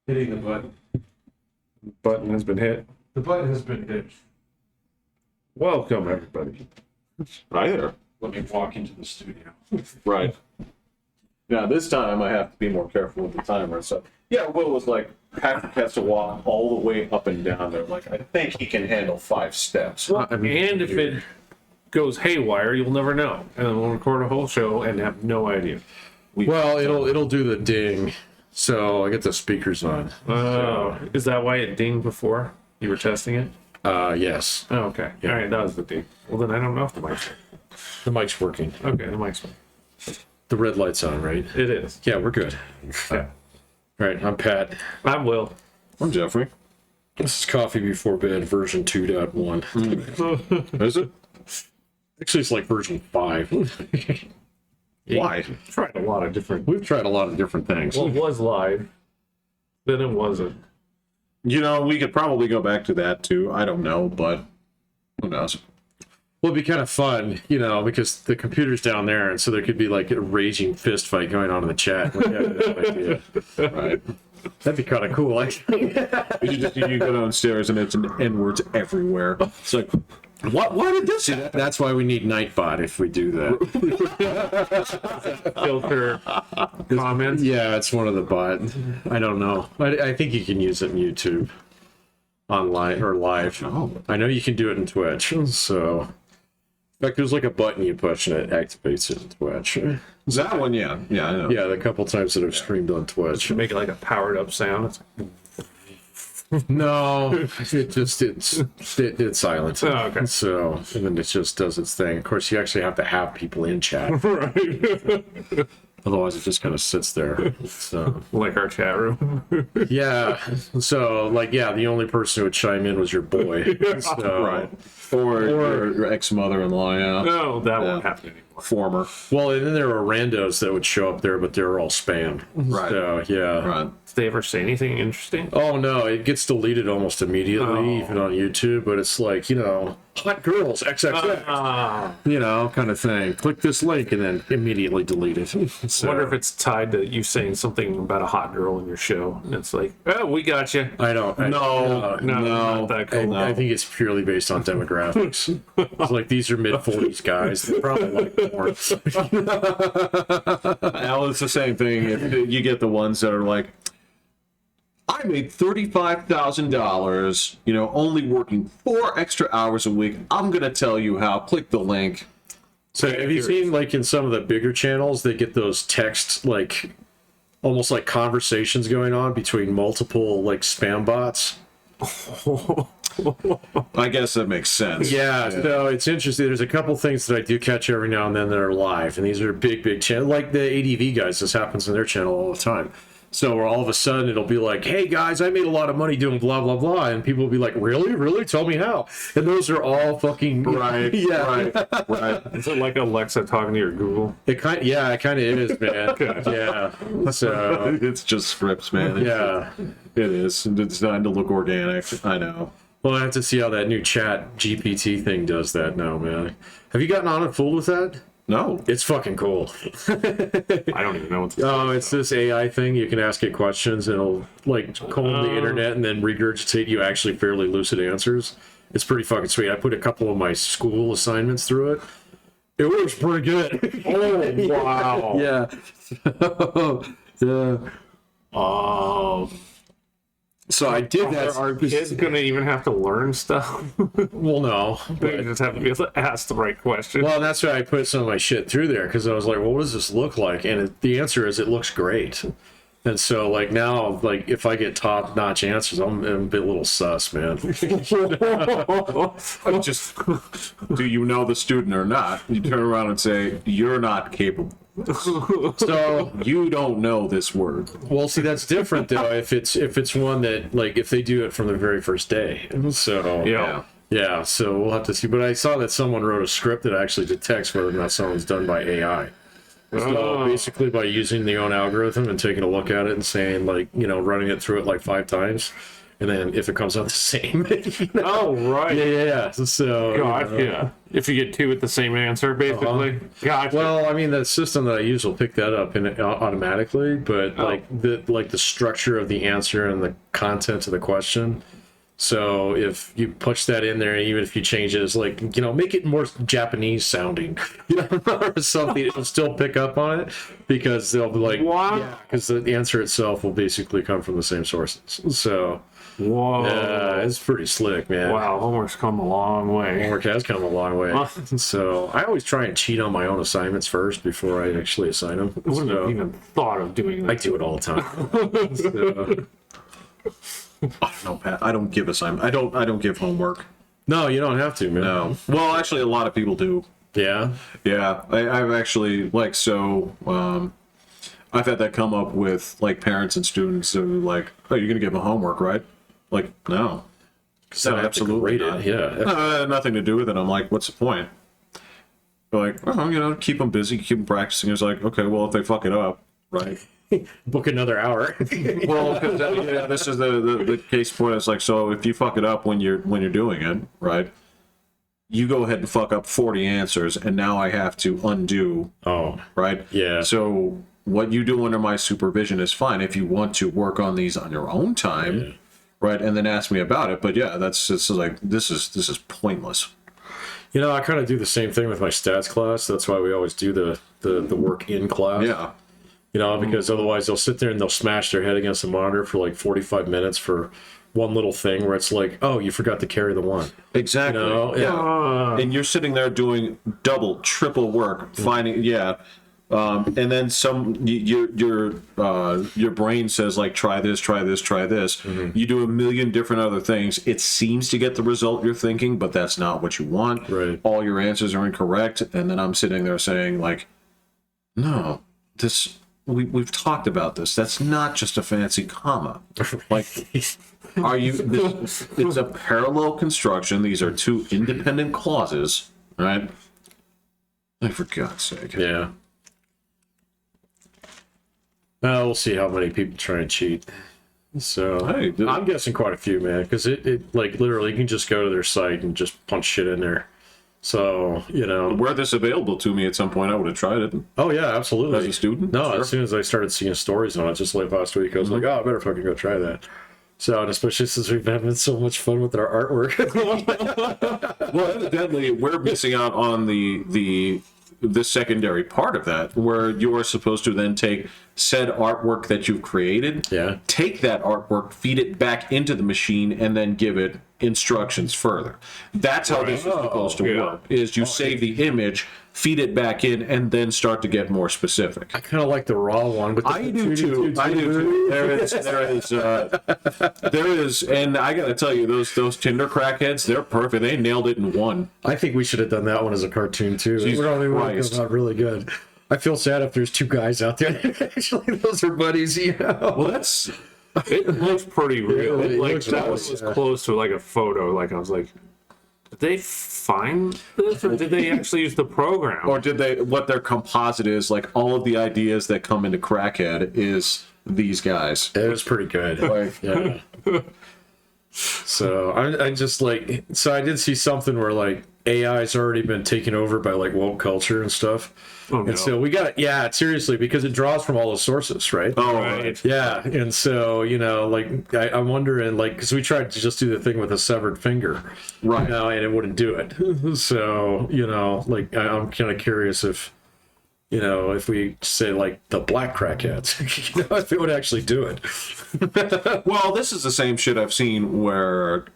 Hitting the button. Button has been hit. The button has been hit. Welcome, everybody. Hi there. Let me walk into the studio. Right. Now, this time I have to be more careful with the timer. So, yeah, Will was like, Patrick has to walk all the way up and down there. Like, I think he can handle 5 steps. Well, and if it goes haywire, you'll never know. And then we'll record a whole show and have no idea. Well, it'll do the ding, so I get the speakers on. Oh, is that why it dinged before you were testing it? Yes. Oh, okay. Yeah. All right, that was the ding. Well, then I don't know if the mic's The mic's working. okay. The mic's on. The red light's on, right? It is. Yeah, we're good. Yeah. All right, I'm Pat. I'm Will. I'm Jeffrey. This is Coffee Before Bed version 2.1. Is it? Actually, it's like version 5. Why? Tried a lot of different. We've tried a lot of different things. Well, it was live. Then it wasn't. You know, we could probably go back to that too. I don't know, but who knows? Well, it'd be kind of fun, because the computer's down there, and so there could be like a raging fist fight going on in the chat. Like, yeah, no idea. Right. That'd be kind of cool, actually. You go downstairs and it's an N-words everywhere. It's like, why did this happen? That's why we need Nightbot if we do that. Filter comments. Yeah, it's one of the bot. I don't know. I think you can use it in YouTube, online or live. Oh. I know you can do it in Twitch. So, in fact, there's like a button you push and it activates it in Twitch. That one, yeah. Yeah, I know. Yeah, the couple times that I've streamed on Twitch. Make it like a powered up sound. It's No, it's silent. Oh, okay. So, and then it just does its thing. Of course, you actually have to have people in chat. right. Otherwise, it just kind of sits there. So, Like our chat room. yeah. So, the only person who would chime in was your boy. So, Right. Or your ex-mother-in-law, yeah. No, that won't happen anymore. Former. well, and then there were randos that would show up there, but they were all spam. Right. So, yeah. Right. Did they ever say anything interesting? Oh, no, it gets deleted almost immediately, Oh. even on YouTube, but it's like, hot girls, XXX, kind of thing. Click this link and then immediately delete it. So, I wonder if it's tied to you saying something about a hot girl in your show. And it's like, oh, we got you. I don't. No, not that cool. I think it's purely based on demographics. It's like, these are mid-40s guys. They probably like porn. Al, it's the same thing. If you get the ones that are like, I made $35,000, only working 4 extra hours a week. I'm going to tell you how. Click the link. So have you seen, like, in some of the bigger channels, they get those texts, like, almost like conversations going on between multiple, like, spam bots? I guess that makes sense. Yeah, so it's interesting. There's a couple things that I do catch every now and then that are live, and these are big channels. Like the ADV guys, this happens in their channel all the time. So where all of a sudden it'll be like, hey guys, I made a lot of money doing blah, blah, blah. And people will be like, really? Tell me how. And those are all fucking... Right, yeah. right. Is it like Alexa talking to your Google? It kind of is, man. Yeah. So... It's just scripts, man. Yeah. It is. It's designed to look organic. I know. Well, I have to see how that new chat GPT thing does that now, man. Have you gotten on and fooled with that? No. It's fucking cool. I don't even know what to say. Oh, it's this AI thing. You can ask it questions and it'll like comb the internet and then regurgitate you actually fairly lucid answers. It's pretty fucking sweet. I put a couple of my school assignments through it. It works pretty good. Oh, wow. Yeah. So I did that. Are kids going to even have to learn stuff? Well, no. They just have to be able to ask the right question. Well, that's why I put some of my shit through there, because I was like, well, what does this look like? And the answer is it looks great. And so, like, now, like, if I get top-notch answers, I'm a little sus, man. Just, do you know the student or not? You turn around and say, you're not capable. So, You don't know this word. well, see, that's different, though, if it's one that, like, if they do it from the very first day. So, yeah, so we'll have to see. But I saw that someone wrote a script that actually detects whether or not someone's done by AI. So basically by using the own algorithm and taking a look at it and saying, like, running it through it like 5 times, and then if it comes out the same, Oh, right. yeah. So Gotcha. If you get two with the same answer, basically. Gotcha. well, I mean, the system that I use will pick that up automatically, but like the structure of the answer and the content of the question. So if you push that in there, and even if you change it, it's like, make it more Japanese sounding, or something, it'll still pick up on it because they'll be like, Wow. because the answer itself will basically come from the same sources. So, Whoa. it's pretty slick, man. Wow, homework's come a long way. Homework has come a long way. Huh. So I always try and cheat on my own assignments first before I actually assign them. I wouldn't have even thought of doing that. I do it all the time. So, I don't know, Pat. I don't give assignment. I don't give homework. no, you don't have to, man. No. Well, actually, a lot of people do. Yeah. Yeah, I've actually I've had that come up with like parents and students who are like, "Oh, you're gonna give them homework, right?" Like, no, So I have to grade it. Yeah. nothing to do with it. I'm like, what's the point? They're like, oh, keep them busy, keep them practicing. It's like, okay, well, if they fuck it up, right? Book another hour. Well, 'cause, this is the case point. It's like, so if you fuck it up when you're doing it, right? You go ahead and fuck up 40 answers, and now I have to undo, Oh, right? yeah. So what you do under my supervision is fine if you want to work on these on your own time, right? And then ask me about it. But yeah, this is pointless. I kind of do the same thing with my stats class. That's why we always do the work in class. Yeah. Because otherwise they'll sit there and they'll smash their head against the monitor for like 45 minutes for one little thing where it's like, oh, you forgot to carry the one. Exactly. Yeah. And you're sitting there doing double, triple work, finding, and then your brain says like, try this, try this, try this. Mm-hmm. You do a million different other things. It seems to get the result you're thinking, but that's not what you want. Right. All your answers are incorrect. And then I'm sitting there saying like, no, we've talked about this. That's not just a fancy comma. Like, it's a parallel construction. These are two independent clauses, right? Like, for God's sake. Yeah. We'll see how many people try and cheat. So Hey, I'm guessing quite a few, man, because it like literally you can just go to their site and just punch shit in there. So, Were this available to me at some point, I would have tried it. oh yeah, absolutely. As a student? No, Sure. As soon as I started seeing stories on it, just like last week, I was like, oh, I better fucking go try that. So, and especially since we've been having so much fun with our artwork. Well, evidently, we're missing out on the secondary part of that, where you are supposed to then take said artwork that you've created, take that artwork, feed it back into the machine, and then give it instructions further. That's how this is supposed to work, is you save the image, feed it back in, and then start to get more specific. I kind of like the raw one, but I do too. I do too. There is, and I gotta tell you, those Tinder crackheads, they're perfect. They nailed it in one. I think we should have done that one as a cartoon too. Jesus We're only Christ. not really good. I feel sad if there's two guys out there. Actually, those are buddies. Well, It looks pretty real. It Like, looks that nice, was yeah. close to like a photo. Like, I was like, did they find this, or did they actually use the program? or did they? What their composite is like? All of the ideas that come into Crackhead is these guys. It was pretty good. Like, Yeah. So I just like, so I did see something where like AI's already been taken over by like woke culture and stuff. Oh, no. And so we got, seriously, because it draws from all the sources, right? oh, Right. Yeah, and so like I'm wondering, like, because we tried to just do the thing with a severed finger, Right. and it wouldn't do it. So like I'm kind of curious if if we say like the black crackheads, if it would actually do it. Well, this is the same shit I've seen where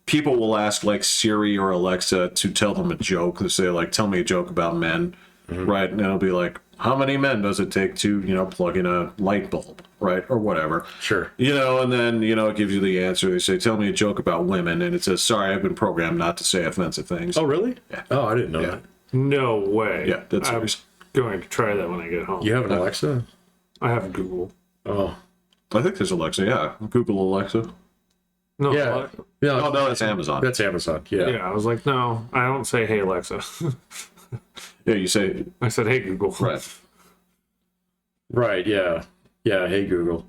people will ask like Siri or Alexa to tell them a joke. They say like, "Tell me a joke about men," right? And it'll be like, "How many men does it take to plug in a light bulb?" Right, or whatever. Sure. And then it gives you the answer. They say, "Tell me a joke about women," and it says, "Sorry, I've been programmed not to say offensive things." Oh, really? Yeah. Oh, I didn't know that. No way. Yeah, that's I'm serious. going to try that when I get home. You have an Alexa? I have Google. Oh. I think there's Alexa. Yeah, Google Alexa. No. Yeah. what? Yeah. Oh no, that's Amazon. That's Amazon. Yeah. Yeah, I was like, no, I don't say, hey, Alexa. Yeah, you say I said, hey, Google. right. Right. Yeah. Yeah. Hey, Google.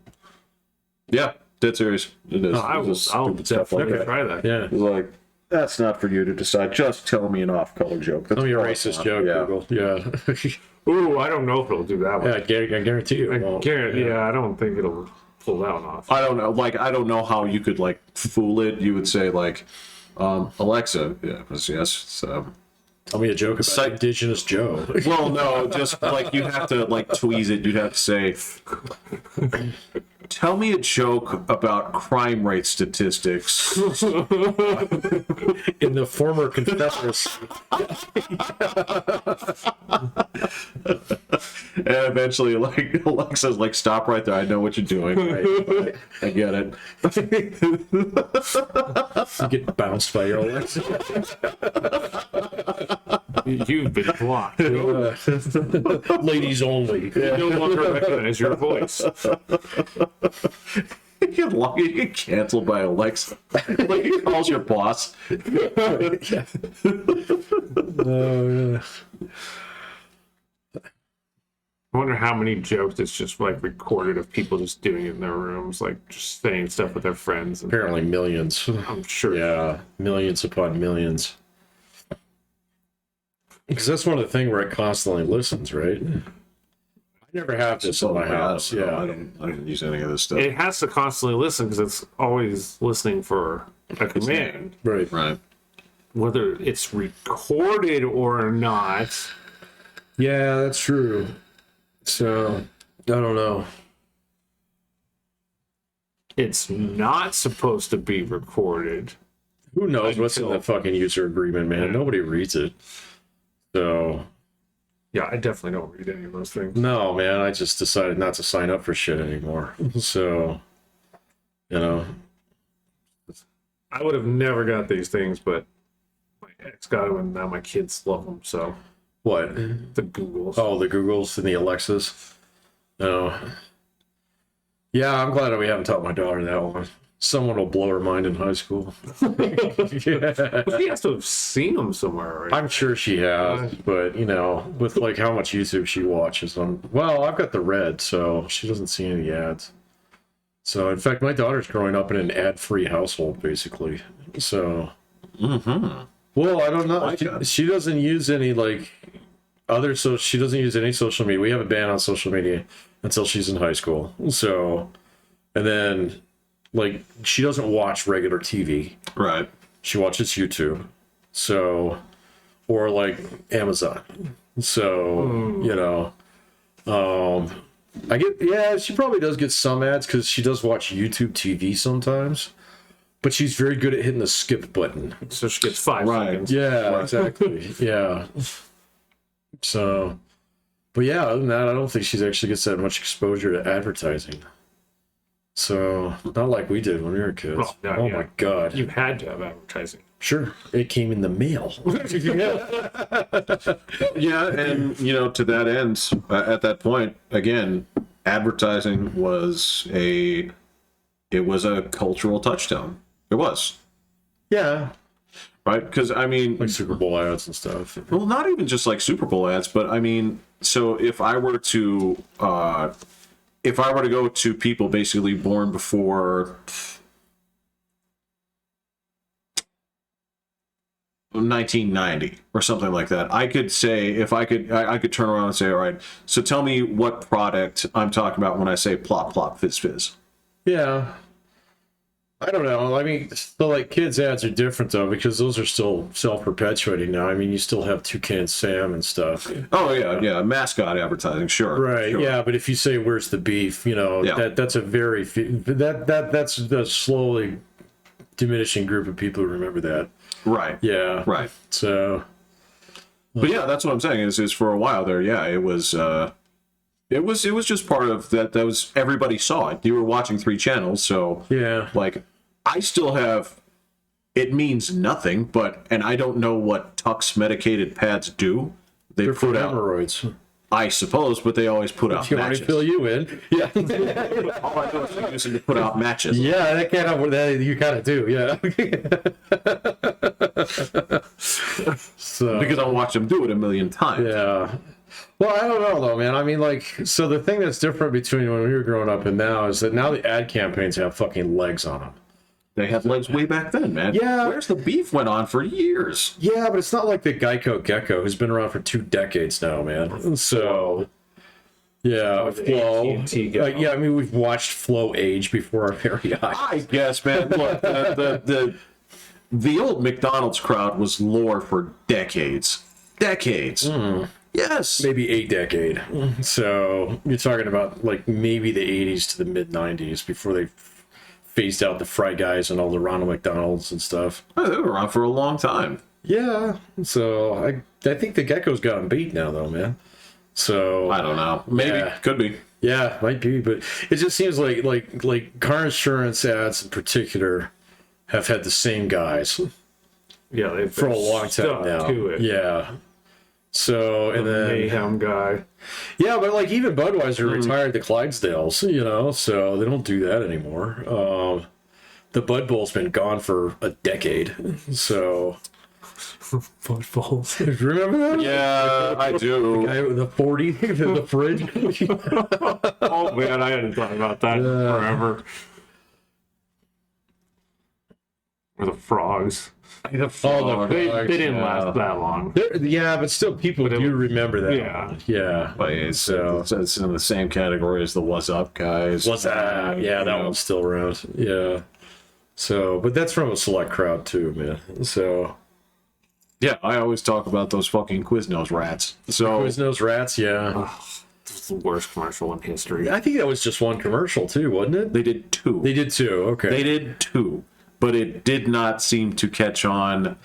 Yeah, dead serious. It is. No, I'll Stupid stuff like definitely that. try that. Yeah. It's like, that's not for you to decide. Just tell me an off-color joke. That's Tell me a all racist I joke, want. Google. Yeah. Ooh, I don't know if it'll do that one. Yeah, I guarantee you. it won't. Yeah, I don't think it'll pull that one off. I don't know. Like, I don't know how you could like fool it. You would say like, Alexa. Yeah, yes. So. Tell me a joke about Indigenous Joe. Well, no, just like you have to like tweeze it. You'd have to say, "Tell me a joke about crime rate statistics." In the former Confederacy. And eventually, like Alexa's like, "Stop right there. I know what you're doing. Right? I get it." You get bounced by your Alexa. You've been blocked. Ladies only. You no longer recognize your voice. You get canceled by Alexa. Like he calls your boss. I wonder how many jokes it's just like recorded of people just doing it in their rooms, like just saying stuff with their friends. And Apparently millions. I'm sure. Yeah, millions upon millions. Because that's one of the things where it constantly listens, right? I never have this in my house. I Yeah. don't use any of this stuff. It has to constantly listen because it's always listening for a command. Right. Right. Whether it's recorded or not. Yeah, that's true. So, I don't know. It's not supposed to be recorded. Who knows what's in the fucking user agreement, man? Nobody reads it. So, Yeah, I definitely don't read any of those things. no, man, I just decided not to sign up for shit anymore. So, you know. I would have never got these things, but my ex got them, and now my kids love them. So What? the Googles. Oh, the Googles and the Alexas. No. Yeah, I'm glad that we haven't taught my daughter that one. Someone will blow her mind in high school. Yeah. But she has to have seen them somewhere, right? I'm sure she has, but you know, with like how much YouTube she watches well, I've got the red, so she doesn't see any ads. So in fact, my daughter's growing up in an ad-free household, basically. So, well, I don't know. She doesn't use any like other she doesn't use any social media. We have a ban on social media until she's in high school. So, and then like she doesn't watch regular TV. Right. She watches YouTube. So, or like Amazon. So, you know, she probably does get some ads because she does watch YouTube TV sometimes, but she's very good at hitting the skip button. So she gets 5 Right. seconds. Yeah, exactly. Yeah. So, but yeah, other than that, I don't think she actually gets that much exposure to advertising. So, not like we did when we were kids. Oh, yeah, oh yeah. my God. You had to have advertising. Sure. It came in the mail. Yeah, and you know, to that end, at that point, again, advertising was a cultural touchstone. It was, Yeah. right? Because I mean, Like Super Bowl ads and stuff. well, not even just like Super Bowl ads, but I mean, so if I were to go to people basically born before 1990 or something like that, I could say, I could turn around and say, all right, so tell me what product I'm talking about when I say plop plop fizz fizz. Yeah. I don't know. I mean, the like kids ads are different though because those are still self-perpetuating now. I mean, you still have Toucan Sam and stuff. Oh yeah, mascot advertising, sure. Right. Sure. Yeah, but if you say where's the beef, you know, Yeah. that's a very that's a slowly diminishing group of people who remember that. Right. Yeah. Right. So, But yeah, that's what I'm saying is for a while there, yeah, it was just part of that. That was, everybody saw it. You were watching 3 channels, so yeah. like I still have, it means nothing, and I don't know what Tux medicated pads do. They They're for put out, hemorrhoids. I suppose, but they always put out You want me matches. to fill you in? Yeah. All I know is they use them to put out matches. Yeah, that kind of that you kind of do. Yeah. So Because I watched them do it a million times. yeah. Well, I don't know though, man. I mean, like, so the thing that's different between when we were growing up and now is that now the ad campaigns have fucking legs on them. They had legs way back then, man. Yeah. Where's the beef went on for years? Yeah, but it's not like the Geico Gecko who's been around for 2 decades now, man. So, yeah, Flo. AT&T Gecko. Yeah, I mean, we've watched Flo age before our very eyes. I guess, man. Look, the old McDonald's crowd was lore for decades. Decades. Yes. Maybe a decade. So you're talking about like maybe the 80s to the mid 90s before they phased out the Fry Guys and all the Ronald McDonald's and stuff. Oh, they were around for a long time. Yeah. So I think the Gecko's got them beat now, though, man. So I don't know. Maybe. Yeah. Could be. Yeah, might be, but it just seems like car insurance ads in particular have had the same guys Yeah, they've for a been long time stuck now. to it. Yeah. So and The then mayhem guy. yeah, but like even Budweiser retired the Clydesdales, you know, so they don't do that anymore. The Bud Bowl's been gone for a decade, so Bud Bowls. remember that? Yeah, I do. Guy with the 40 in the fridge. Oh man, I hadn't thought about that forever. Or the frogs. The Oh, They Frogs, didn't yeah. last that long. Yeah, but still, people But it do was- remember that. yeah. Yeah. But it's in the same category as the What's Up guys. What's that? Yeah, that one's still around. Yeah. So, but that's from a select crowd too, man. So, Yeah, I always talk about those fucking Quiznos rats. So Quiznos Rats, yeah. It's the worst commercial in history. I think that was just one commercial too, wasn't it? they did two. They did too. Okay. They did two, but it did not seem to catch on.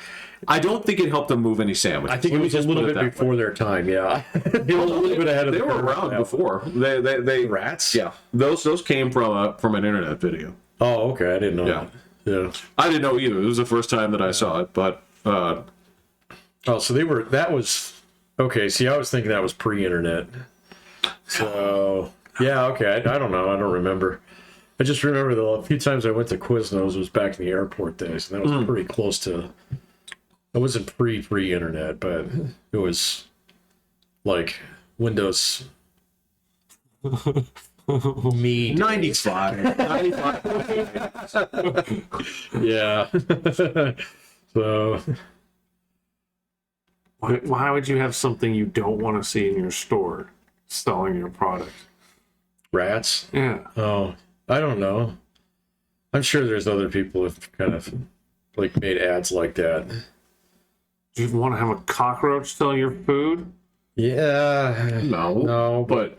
I don't think it helped them move any sandwiches. I think it Let me was a just little put it bit that before way. their time. Yeah. They were a little bit ahead of They the were curve. around Yeah. before. They Rats. yeah. Those came from an internet video. Oh, okay. I didn't know. Yeah. That. Yeah. I didn't know either. It was the first time that I saw it, but Oh, so they were. That was okay. See, I was thinking that was pre-internet. So yeah, okay. I don't know. I don't remember. I just remember a few times I went to Quiznos was back in the airport days, and that was pretty close to. It wasn't pre-internet, but it was like Windows. Me. 95. Yeah. So. Why would you have something you don't want to see in your store selling your product? Rats. Yeah. Oh, I don't know. I'm sure there's other people who've kind of like made ads like that. Do you want to have a cockroach sell your food? Yeah. No, but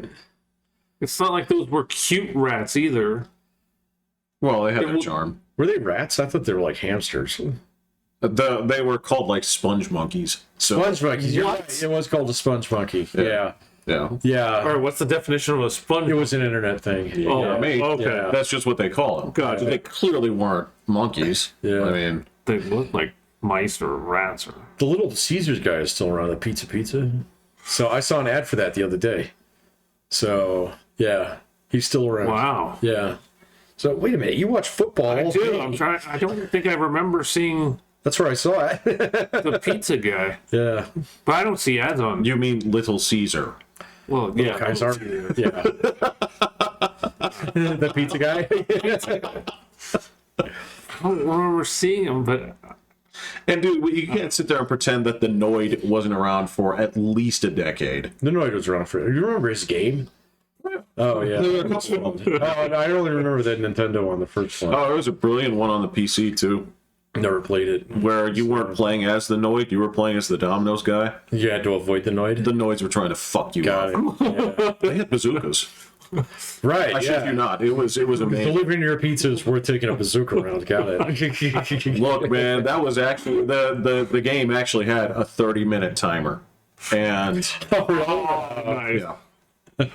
It's not like those were cute rats either. well, they had a charm. were they rats? I thought they were like hamsters. They were called like sponge monkeys. So Sponge monkeys. You're What? right. It was called a sponge monkey. Yeah. yeah, Yeah. All right, what's the definition of a sponge? It was an internet thing. Oh, for me, okay. Yeah. that's just what they call them. Gotcha. They clearly weren't monkeys. Yeah. I mean, They look like mice or rats or. The little Caesars guy is still around. The pizza. So I saw an ad for that the other day. So yeah, he's still around. Wow. Yeah. So wait a minute. You watch football? I do. I'm trying. I don't think I remember seeing That's where I saw it. the pizza guy, Yeah. but I don't see ads on. you mean Little Caesar? Well, yeah. Kaiser. Yeah. The pizza guy. I don't remember seeing him, but And dude, you can't sit there and pretend that the Noid wasn't around for at least a decade. The Noid was around for. You remember his game? Oh yeah. There were a couple of them. Oh, and I only remember that Nintendo one, the first one. Oh, there was a brilliant one on the PC too, Never played it. where you weren't playing as the Noid, you were playing as the Domino's guy. You had to avoid the Noid. The Noids were trying to fuck you Got up. it. Yeah. They had bazookas. Right. I shit you not. It was amazing. Delivering your pizza is worth taking a bazooka around. Got it. Look, man, that was actually the game actually had a 30-minute timer, and nice. yeah,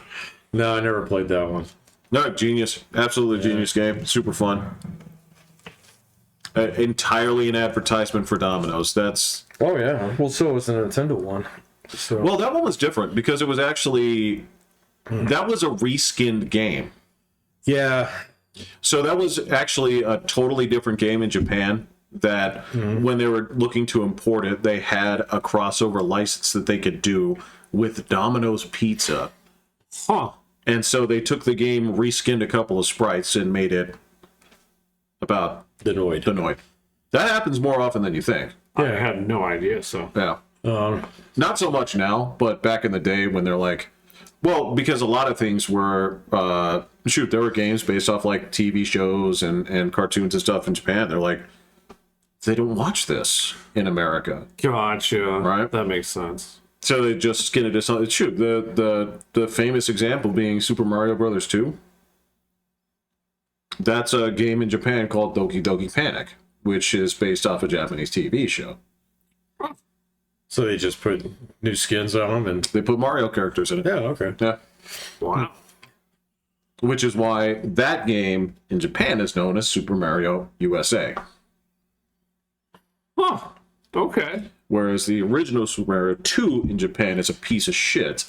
No, I never played that one. no, genius, absolutely genius game, super fun. Entirely an advertisement for Domino's. That's Oh yeah. Well, so was the Nintendo one. So well, that one was different because it was actually that was a reskinned game. yeah. So that was actually a totally different game in Japan that when they were looking to import it, they had a crossover license that they could do with Domino's Pizza. Huh. And so they took the game, reskinned a couple of sprites, and made it about The Noid. the Noid. That happens more often than you think. I had no idea, so. Yeah. Um, Not so much now, but back in the day when they're like, well, because a lot of things were, there were games based off like TV shows and cartoons and stuff in Japan. They're like, they don't watch this in America. Gotcha. Right. That makes sense. So they just skin it to something. Shoot, the famous example being Super Mario Brothers 2. That's a game in Japan called Doki Doki Panic, which is based off a Japanese TV show. so they just put new skins on them and. They put Mario characters in it. Yeah, okay. Yeah. Wow. Which is why that game in Japan is known as Super Mario USA. Huh. Okay. Whereas the original Super Mario 2 in Japan is a piece of shit.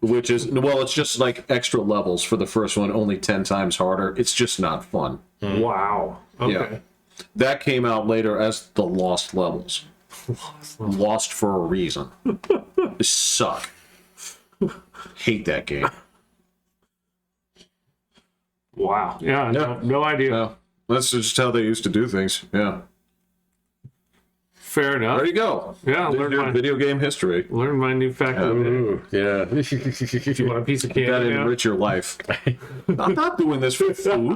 Which is, well, it's just like extra levels for the first one, only 10 times harder. It's just not fun. Wow. Okay. Yeah. That came out later as the Lost Levels. Lost for a reason. They suck. Hate that game. Wow. Yeah, no idea. Yeah. That's just how they used to do things. Yeah. Fair enough. There you go. Yeah, There's learn your my, video game history. learn my new fact of the day. Ooh, yeah. If you want a piece of That candy now? enrich your life. I'm not doing this for food.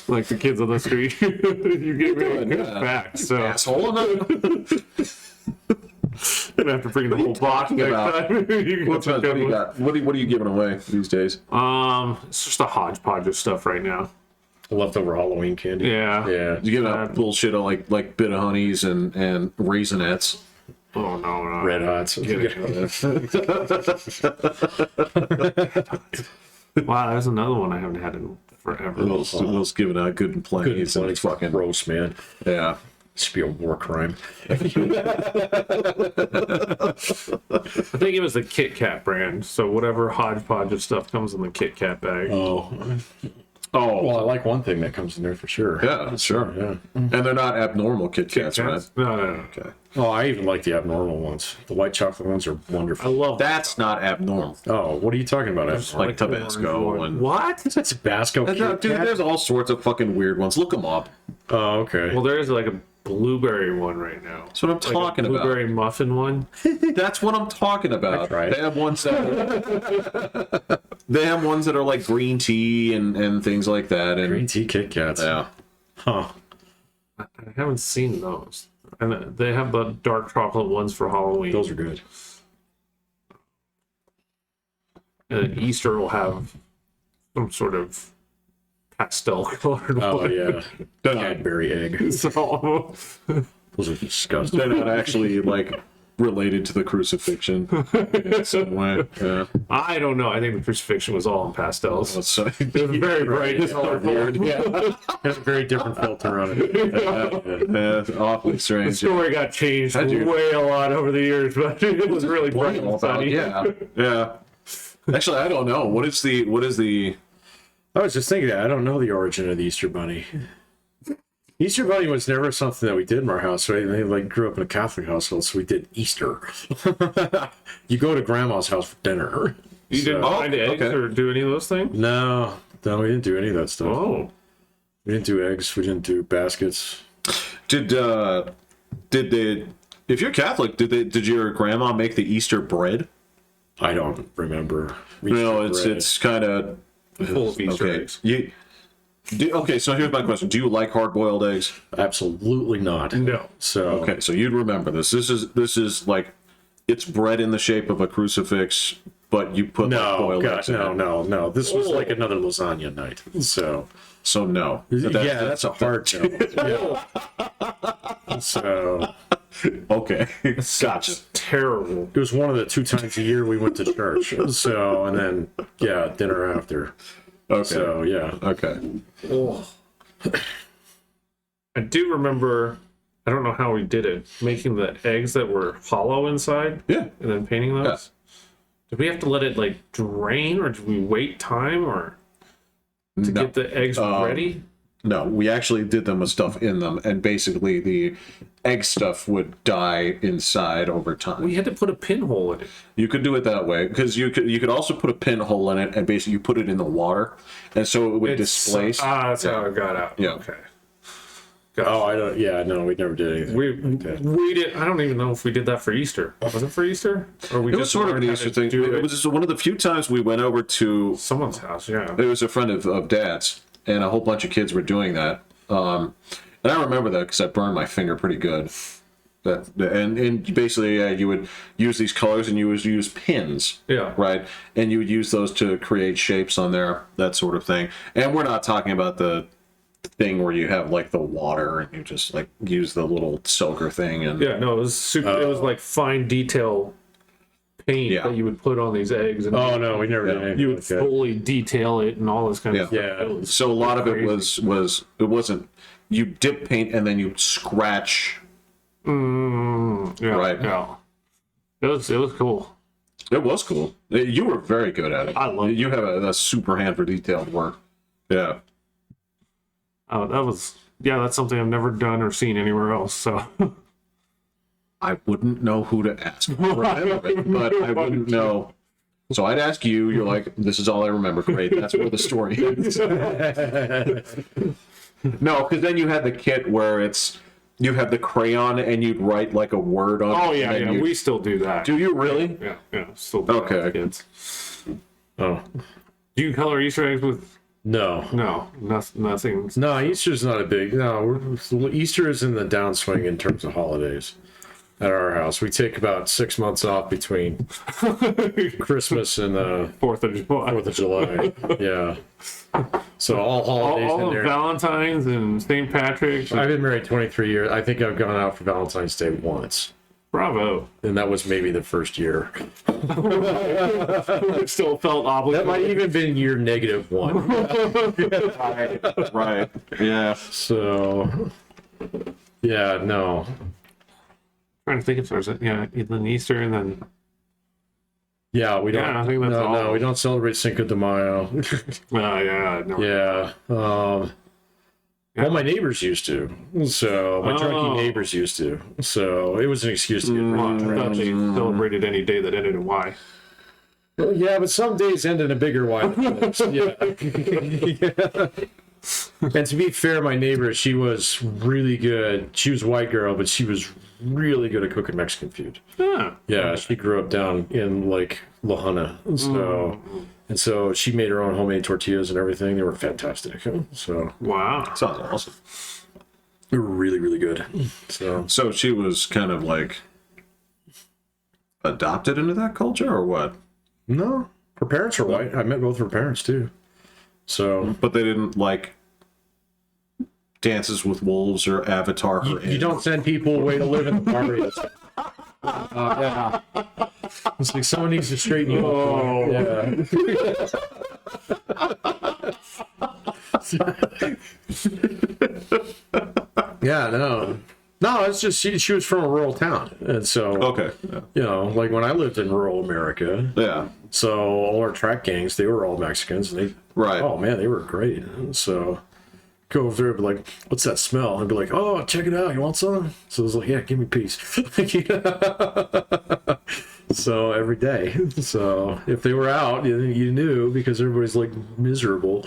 Like the kids on the street. You gave me a good Yeah. fact, so I'm Asshole. gonna have to bring the whole box next about? time. You What got do you got? What are you giving away these days? It's just a hodgepodge of stuff right now. Leftover Halloween candy. Yeah. Yeah. You give out bullshit of like bit of honeys and raisinets. Oh no. Red Hots. Wow, that's another one I haven't had in forever. Will's giving out good and plenty. Good, It's like fucking gross, man. yeah. Should be a war crime. I think it was the Kit Kat brand. So whatever hodgepodge of stuff comes in the Kit Kat bag. Oh. Oh Well, I like one thing that comes in there for sure. yeah, sure. Yeah. And they're not abnormal Kit Kats, right? No. Okay. Oh, I even like the abnormal ones. The white chocolate ones are I wonderful. love That's not abnormal. Oh, what are you talking about? Abnormal? Like Tabasco and what? That's Tabasco. dude, Kit Kat? there's all sorts of fucking weird ones. Look them up. Oh, okay. Well, there is like a blueberry one right now. That's what I'm talking about. Blueberry muffin one. That's what I'm talking about. That's right. They have ones that they have ones that are like green tea and things like that. And Green tea Kit Kats. yeah, Huh. I haven't seen those. And they have the dark chocolate ones for Halloween. Those are good. And Easter will have some sort of pastel colored Oh, one. yeah. Cadbury egg. So, Those are disgusting. they're not actually like related to the crucifixion in some way. Yeah, I don't know. I think the crucifixion was all in pastels. that's It was very bright. It's all weird. Yeah. Has a very different filter on it. it's awfully The strange. story got changed How'd you- way a lot over the years, but it was really bright and sunny. Yeah. Actually, I don't know. What is the? I was just thinking that. I don't know the origin of the Easter Bunny. Easter Bunny was never something that we did in our house, right? They like grew up in a Catholic household, so we did Easter. You go to grandma's house for dinner. You didn't Oh, find eggs okay. or do any of those things? No, we didn't do any of that stuff. Oh, We didn't do eggs. We didn't do baskets. Did they? If you're Catholic, did your grandma make the Easter bread? I don't remember. No, Easter it's kind of full of Easter okay. eggs. Okay, so here's my question: do you like hard-boiled eggs? bread. Absolutely not. No. So Okay, so you'd remember this. This is like it's bread in the shape of a crucifix, but you put like no, boiled God, eggs in it. no. This was like another lasagna night. So So no. yeah, that's a hard no. Yeah. So Okay, gotcha. Terrible. it was one of the 2 times a year we went to church. So and then yeah, dinner after. Okay, So yeah. okay. Oh. I do remember, I don't know how we did it, making the eggs that were hollow inside Yeah. and then painting those. Did we have to let it like drain or did we wait time or to No. get the eggs ready? No, we actually did them with stuff in them, and basically the egg stuff would die inside over time. We had to put a pinhole in it. You could do it that way because you could also put a pinhole in it, and basically you put it in the water, and so it would displace. That's how it got out. Yeah. Okay. Oh, I don't. Yeah, no, we never did anything. We did. I don't even know if we did that for Easter. Was it for Easter? Or we It was just sort of an learned how Easter to thing. do It was just one of the few times we went over to. someone's house. Yeah. It was a friend of Dad's, and a whole bunch of kids were doing that. And I remember that because I burned my finger pretty good. And basically, you would use these colors, and you would use pins. Yeah. Right, and you would use those to create shapes on there, that sort of thing. And we're not talking about the thing where you have like the water and you just like use the little soaker thing and Yeah. No, it was super. It was like fine detail paint Yeah. that you would put on these eggs, and Oh no, we never did anything you would like that. fully detail it and all this kind of stuff. Yeah. It was so a lot of it crazy. was it wasn't you dip paint and then you scratch. Yeah. Right. Yeah. It was cool. It was cool. You were very good at it. I love it. You have a super hand for detailed work. Yeah. Oh, that's something I've never done or seen anywhere else. So I wouldn't know who to ask, but I wouldn't know. So I'd ask you. You're like, this is all I remember. Great, that's where the story is. No, because then you had the kit where you have the crayon and you'd write like a word on. oh it, yeah, and then yeah, we still do that. do you really? Yeah, still do Okay. that with kids. Oh Do you color Easter eggs with? no, Nothing. no. Easter's not a big. No, Easter is in the downswing in terms of holidays. At our house, we take about 6 months off between Christmas and 4th of July. 4th of July. Yeah. So all holidays all in of there. Valentine's and St. Patrick's. I've been married 23 years. I think I've gone out for Valentine's Day once. Bravo. And that was maybe the first year. I still felt That obligated. might even been year -1. Right. Yeah. So, yeah, no. Trying to think if there's then Easter and then Yeah, we don't. Yeah, I think that's all. No, we don't celebrate Cinco de Mayo. no. Yeah. Well, my neighbors used to. So my drunky neighbors used to. So it was an excuse to get drunk. I thought they celebrated any day that ended in Y. Well, yeah, but some days end in a bigger Y than others. Yeah. And to be fair, my neighbor, she was really good. She was a white girl, but she was really good at cooking Mexican food. Yeah. Yeah, she grew up down in like La Junta. So she made her own homemade tortillas and everything. They were fantastic. So Wow. Sounds awesome. they were really, really good. So she was kind of like adopted into that culture, or what? No, her parents were white. I met both her parents too. So But they didn't like Dances with Wolves or Avatar. you don't send people away to live in the barrio. Yeah. It's like someone needs to straighten you up. Yeah, no, it's just she was from a rural town, and so Okay. Yeah. you know, like when I lived in rural America, Yeah. so all our track gangs, they were all Mexicans, and they Right. oh man, they were great. So go over there and be like, what's that smell? And be like, oh, check it out, you want some? So it was like, yeah, give me a piece. So every day. So if they were out, you knew, because everybody's like miserable,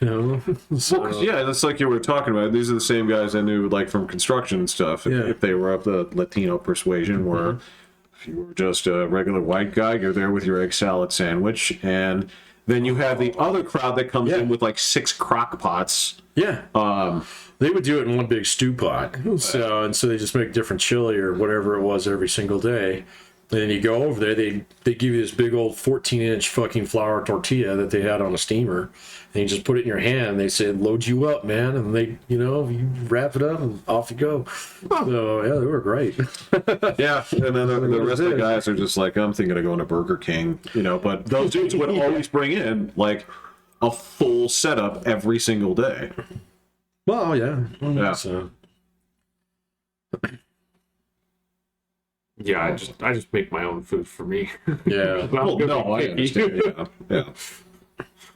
you know. So, Well, 'cause, yeah, that's like you were talking about. These are the same guys I knew, like from construction and stuff. Yeah. If they were of the Latino persuasion, where if you were just a regular white guy, you're there with your egg salad sandwich, and then you have the other crowd that comes in with like 6 crock pots. yeah. They would do it in one big stew pot. So they just make different chili or whatever it was every single day. And then you go over there, they give you this big old 14-inch fucking flour tortilla that they had on a steamer. And you just put it in your hand. They said, load you up, man. And they, you wrap it up and off you go. So, yeah, they were great. Yeah, and then the rest of the guys are just like, I'm thinking of going to Burger King, but those dudes would always bring in like a full setup every single day. Well, yeah. Yeah. So, Yeah, I just make my own food for me. yeah. Well, no, I understand. Yeah.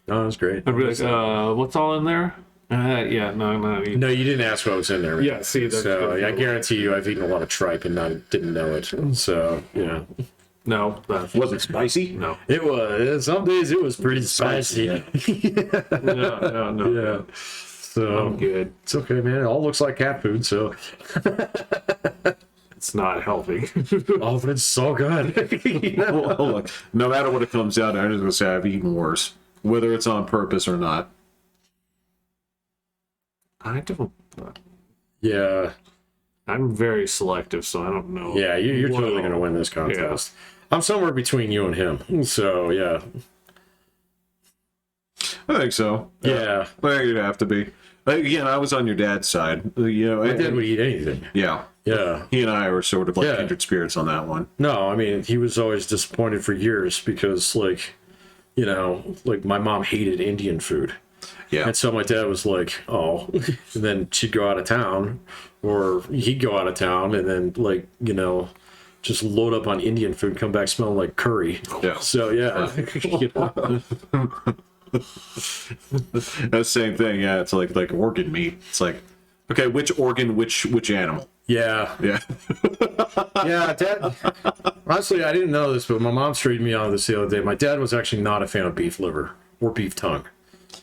No, it was great. I'd be like, what's all in there? Yeah, no. No, you didn't ask what was in there. Yeah, see, that's so good. I guarantee you, I've eaten a lot of tripe and didn't know it. So yeah, No, that Was it spicy? no. it was. Some days it was pretty spicy. No. Yeah. So I'm good. it's okay, man. It all looks like cat food, so It's not healthy. all of it's so good. Well, look, no matter what it comes down to, I'm just gonna say I've eaten worse, whether it's on purpose or not. I don't. Yeah. I'm very selective, so I don't know. Yeah, you're what totally all- going to win this contest. I'm somewhere between you and him. So, yeah. I think so. Yeah. I think you'd have to be. Again, I was on your dad's side. You know, My dad would eat anything. yeah. Yeah. He and I were sort of like Yeah. kindred spirits on that one. No, I mean, he was always disappointed for years because, like, you know, like my mom hated Indian food. Yeah. And so my dad was like, oh, and then she'd go out of town or he'd go out of town and then, like, you know, just load up on Indian food, come back smelling like curry. Yeah. So, yeah. You know? That's the same thing. Yeah, it's like organ meat. It's like, okay, which organ, which animal? Yeah. Yeah. Yeah, Dad. Honestly, I didn't know this, but my mom straightened me out of this the other day. My dad was actually not a fan of beef liver or beef tongue.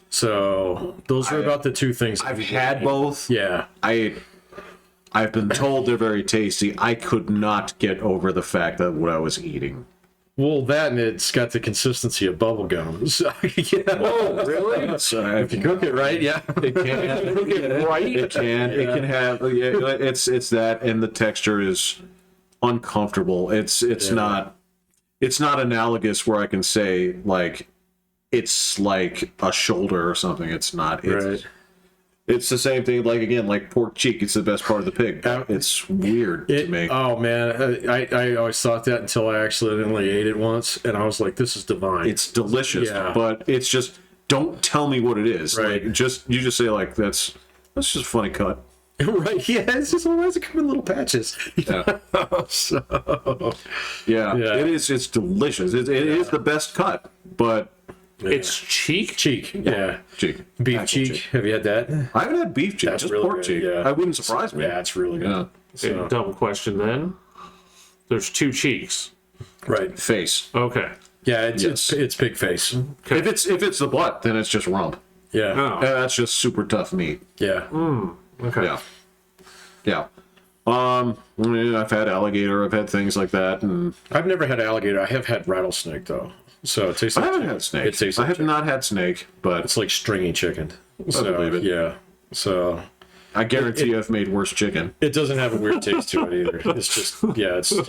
So those are about the two things. I've had both. Yeah. I've been told they're very tasty. I could not get over the fact that what I was eating. Well, that and it's got the consistency of bubble gum. So, yeah. Oh, really? So If you cook it right, yeah. it can. Cook it right. It can. It can have. Yeah, it's that, and the texture is uncomfortable. It's not. It's not analogous where I can say like it's like a shoulder or something. It's not. It's, Right. It's the same thing. Like again, like pork cheek. It's the best part of the pig. It's weird to me. Oh, man. I always thought that until I accidentally ate it once, and I was like, this is divine. It's delicious, Yeah. but it's just don't tell me what it is. Right. Like you just say like that's just a funny cut. Right, yeah. It's just, why does it come in little patches? Yeah. So, Yeah, Yeah. it is. It's delicious. It is the best cut, but It's cheek. cheek, yeah. cheek, Beef actual cheek. Have you had that? I haven't had beef cheek, That's just really pork good, cheek. yeah. I wouldn't surprise me. Yeah, it's really good. Yeah. Okay, dumb question then. There's two cheeks. Right. Face. Okay. Yeah, Yes. it's pig face. If it's the butt, then it's just rump. Yeah. Oh. And that's just super tough meat. Yeah. Okay. Yeah. Yeah. Yeah, I've had alligator. I've had things like that, and I've never had alligator. I have had rattlesnake though. So it tastes I like haven't chicken. had snake. It tastes I like have chicken. not had snake, but It's like stringy chicken. So believe it. yeah. So I guarantee I've made worse chicken. it doesn't have a weird taste to it either. It's just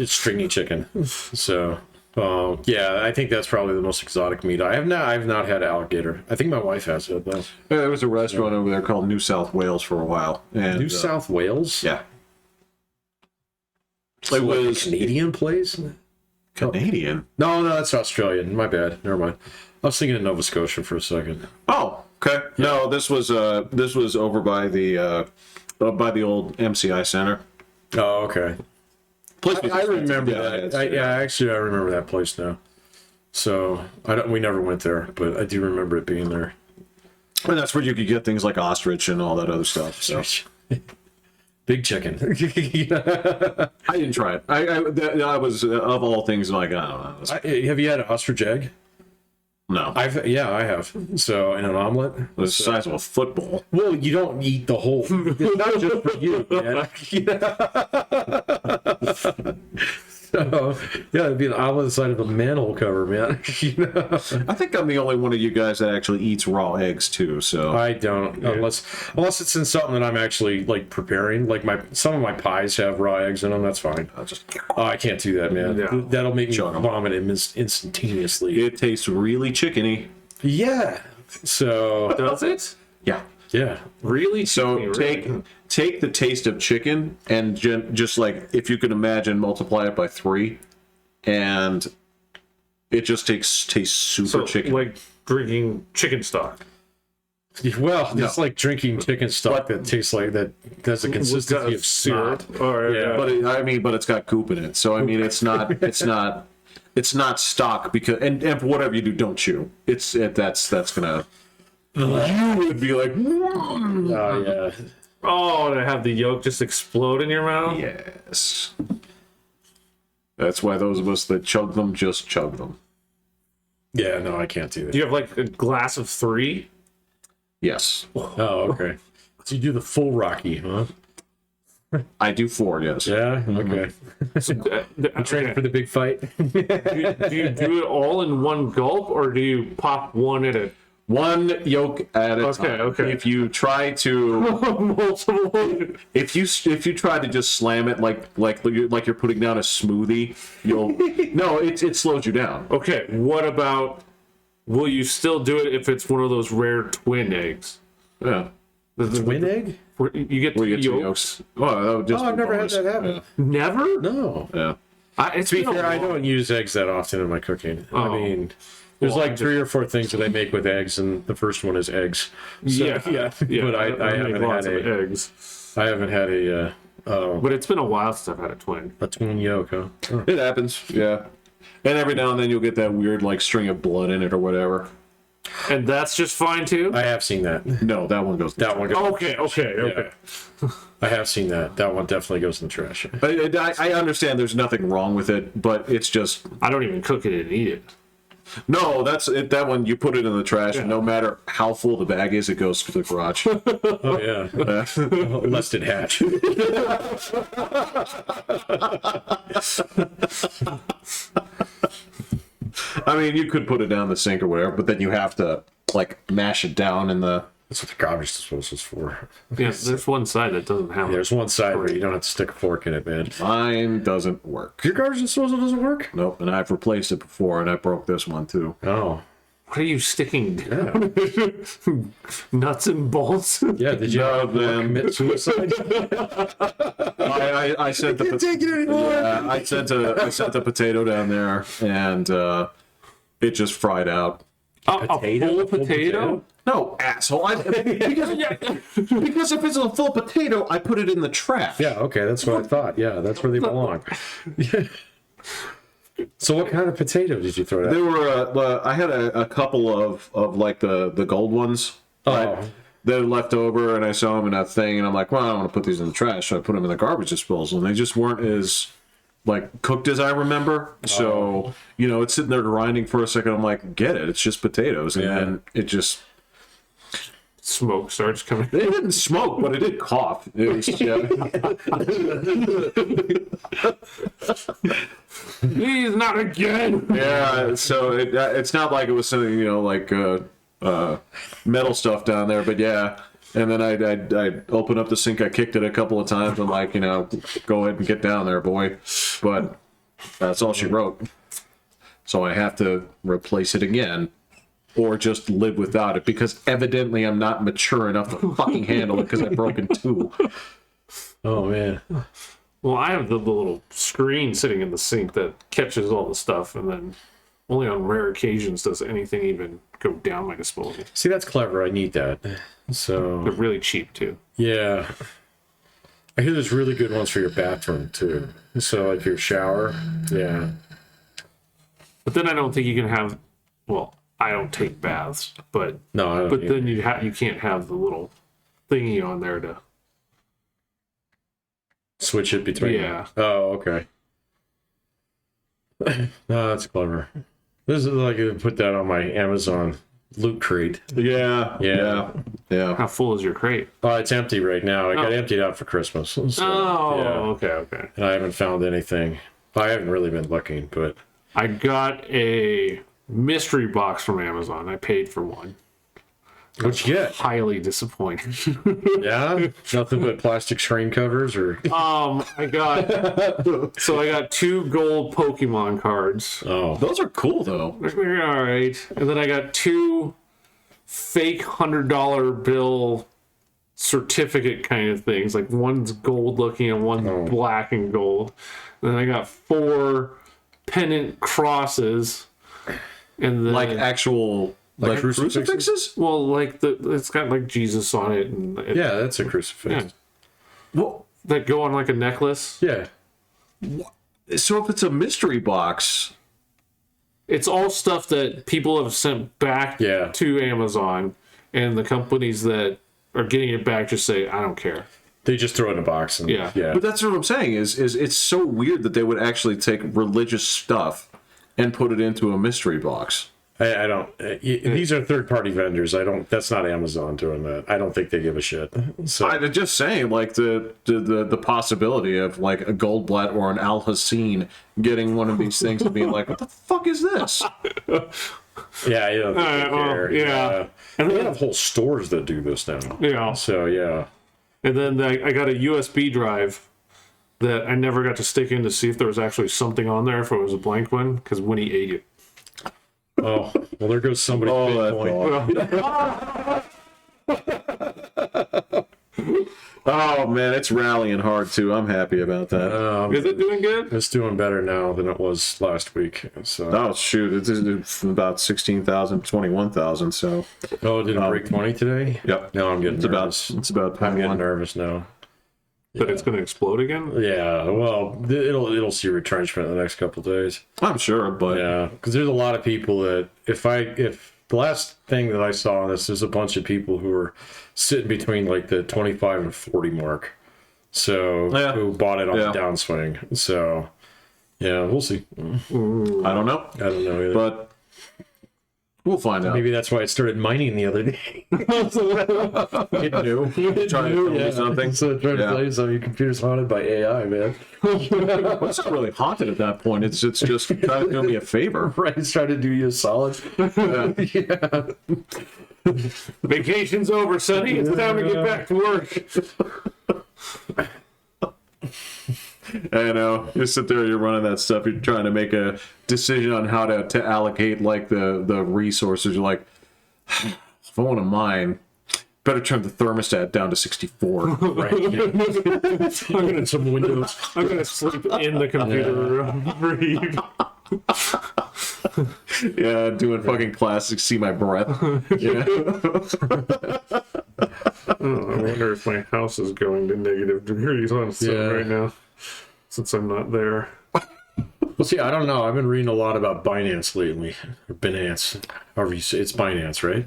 it's stringy chicken. So yeah, I think that's probably the most exotic meat. I've not had alligator. I think my wife has it though. There was a restaurant over there called New South Wales for a while. And, New South Wales? Yeah. It It was was a Canadian place? Canadian. No, that's Australian. My bad. Never mind. I was thinking of Nova Scotia for a second. Oh, okay. No, this was over by the old MCI Center. Oh, okay. Place I remember it's- that. I remember that place now. So we never went there, but I do remember it being there. And that's where you could get things like ostrich and all that other stuff. So Big chicken. I didn't try it. I was of all things like I don't know. Have you had an ostrich egg? No, I have. So in an omelet. it was the size of a football. Well, you don't eat the whole. It's not just for you, man. So yeah, it'd be an omelet inside of a manhole cover, man. I think I'm the only one of you guys that actually eats raw eggs too. So I don't unless it's in something that I'm actually like preparing. Like some of my pies have raw eggs in them. That's fine. I'll just. I can't do that, man. Yeah. That'll make me Chug 'em. vomit instantaneously. It tastes really chickeny. Yeah. So Does it? Yeah. yeah. Really? So Really? take the taste of chicken and just like if you could imagine multiply it by 3, and it just tastes super So, chicken. like drinking chicken stock. Well, it's like drinking chicken stock that tastes like that has the consistency of snot. Or, Yeah. But it's got goop in it. So I mean it's not stock because and whatever you do, don't chew. That's gonna you would be like, Oh yeah. Oh, to have the yolk just explode in your mouth? yes. That's why those of us that chug them just chug them. Yeah, no, I can't do that. Do you have like a glass of 3? Yes. Oh, okay. So you do the full Rocky, huh? I do 4, yes. Yeah. Okay. I'm training for the big fight. Do you do it all in one gulp, or do you pop one at a One yolk at a time. Okay. If you try to, multiple? if you try to just slam it like you're putting down a smoothie, you'll no, it slows you down. Okay, what about, will you still do it if it's one of those rare twin eggs? Yeah. Twin egg? Where you get Where two you get 2 yolks? yolks. Oh, that would just Oh, I've be never had bonus. that happen. Never? No. Yeah. It's To be been a fair, I long- don't use eggs that often in my cooking. I Oh. mean, there's Well, like 3 or 4 things that I make with eggs, and the first one is eggs. So, Yeah. But I make haven't lots had of a, eggs. I haven't had But it's been a while since I've had a twin. a twin yolk, huh? Oh. It happens. Yeah. And every now and then you'll get that weird like string of blood in it or whatever. And that's just fine too? I have seen that. No, that one goes. That one goes. Okay. I have seen that. That one definitely goes in the trash. I understand there's nothing wrong with it, but it's just I don't even cook it and eat it. no. That's it. That one you put it in the trash, and no matter how full the bag is, it goes to the garage. Oh yeah. Lest it hatch. I mean, you could put it down the sink or whatever, but then you have to like mash it down in the. That's what the garbage disposal is for. Yeah, there's one side that doesn't have There's one side where you don't have to stick a fork in it, man. Mine doesn't work. Your garbage disposal doesn't work? Nope, and I've replaced it before, and I broke this one too. Oh. What are you sticking down? Nuts and bolts? Yeah, did you No, man. commit suicide? I sent the Take it anymore. yeah, I sent a potato down there, and it just fried out. A full potato? No, asshole! Because if it's a full potato, I put it in the trash. Yeah, okay, that's what I thought. Yeah, that's where they belong. So what kind of potato did you throw There out? were I had a couple of like the gold ones. Oh. They're left over, and I saw them in that thing, and I'm like, well, I don't want to put these in the trash, so I put them in the garbage disposal, and they just weren't as like cooked as I remember. So it's sitting there grinding for a second. I'm like, get it? It's just potatoes, and then it just. Smoke starts coming. It didn't smoke, but it did cough. It was, Please, not again. yeah, so it's not like it was something like metal stuff down there, but yeah. And then I opened up the sink. I kicked it a couple of times. I'm like, go ahead and get down there, boy. But that's all she wrote. So I have to replace it again. Or just live without it, because evidently I'm not mature enough to fucking handle it because I've broken 2. Oh man. Well, I have the little screen sitting in the sink that catches all the stuff, and then only on rare occasions does anything even go down my disposal. See, that's clever. I need that. So They're really cheap too. yeah. I hear there's really good ones for your bathroom too. So like your shower. Yeah. But then I don't think you can have. Well, I don't take baths, but No, I don't but either. then you can't have the little thingy on there to. Switch it between. Yeah. Oh, okay. No, that's clever. This is like I put that on my Amazon loot crate. Yeah. How full is your crate? Oh, it's empty right now. I got emptied out for Christmas. So, Okay. And I haven't found anything. I haven't really been looking, but I got a mystery box from Amazon. I paid for one. what'd you get? Highly disappointed. Yeah, nothing but plastic screen covers, or I got 2 gold Pokemon cards. oh, Those are cool though. They're all right. And then I got 2 fake $100 bill certificate kind of things. Like one's gold looking and one's black and gold. And then I got 4 pennant crosses. And then Like actual like crucifixes? crucifixes? well, like it's got like Jesus on it, and yeah, that's a crucifix. Well, that go on like a necklace. Yeah, so if it's a mystery box, It's all stuff that people have sent back Yeah. to Amazon, and the companies that are getting it back just say, I don't care. They just throw it in a box. And, Yeah. But that's what I'm saying is it's so weird that they would actually take religious stuff and put it into a mystery box. I don't. These are third-party vendors. I don't. That's not Amazon doing that. I don't think they give a shit. So I'm just saying, like the possibility of like a Goldblatt or an Al Hassan getting one of these things and being like, "What the fuck is this?" yeah, I don't think they care. yeah. And they have whole stores that do this now. Yeah. So yeah. And then I got a USB drive that I never got to stick in to see if there was actually something on there, if it was a blank one, because Winnie ate it. Oh, well, there goes somebody's Bitcoin. Oh man, it's rallying hard too. I'm happy about that. Is it doing good? It's doing better now than it was last week. So. Oh shoot, it's about 16,000, 21,000. So Oh, did it break 20 today? yep, No, I'm getting it's nervous. about I'm getting 21. nervous now. But it's going to explode again? Yeah, well, it'll see retrenchment in the next couple of days. I'm sure, but Yeah, because there's a lot of people that if the last thing that I saw on this, there's a bunch of people who are sitting between like the 25 and 40 mark. So Yeah. who bought it on Yeah. the downswing. So yeah, we'll see. I don't know. I don't know either. But we'll find out. Maybe that's why it started mining the other day. It knew. Trying to tell me something. So trying to Yeah. tell you something. Your computer's haunted by AI, man. Well, it's not really haunted at that point. It's just trying to do me a favor. Right, it's trying to do you a solid. Yeah. Vacation's over, Sonny. It's time to get back to work. I know. You sit there, you're running that stuff. You're trying to make a decision on how to allocate like the resources. You're like, if I want to mine, better turn the thermostat down to 64. Right. I'm gonna some windows. I'm going to sleep in the computer room. Breathe. Yeah, doing fucking classics. See my breath. Yeah. I wonder if my house is going to negative degrees on sun Yeah. right now, since I'm not there. Well, see, I don't know. I've been reading a lot about Binance lately. Or Binance. However you say it. It's Binance, right?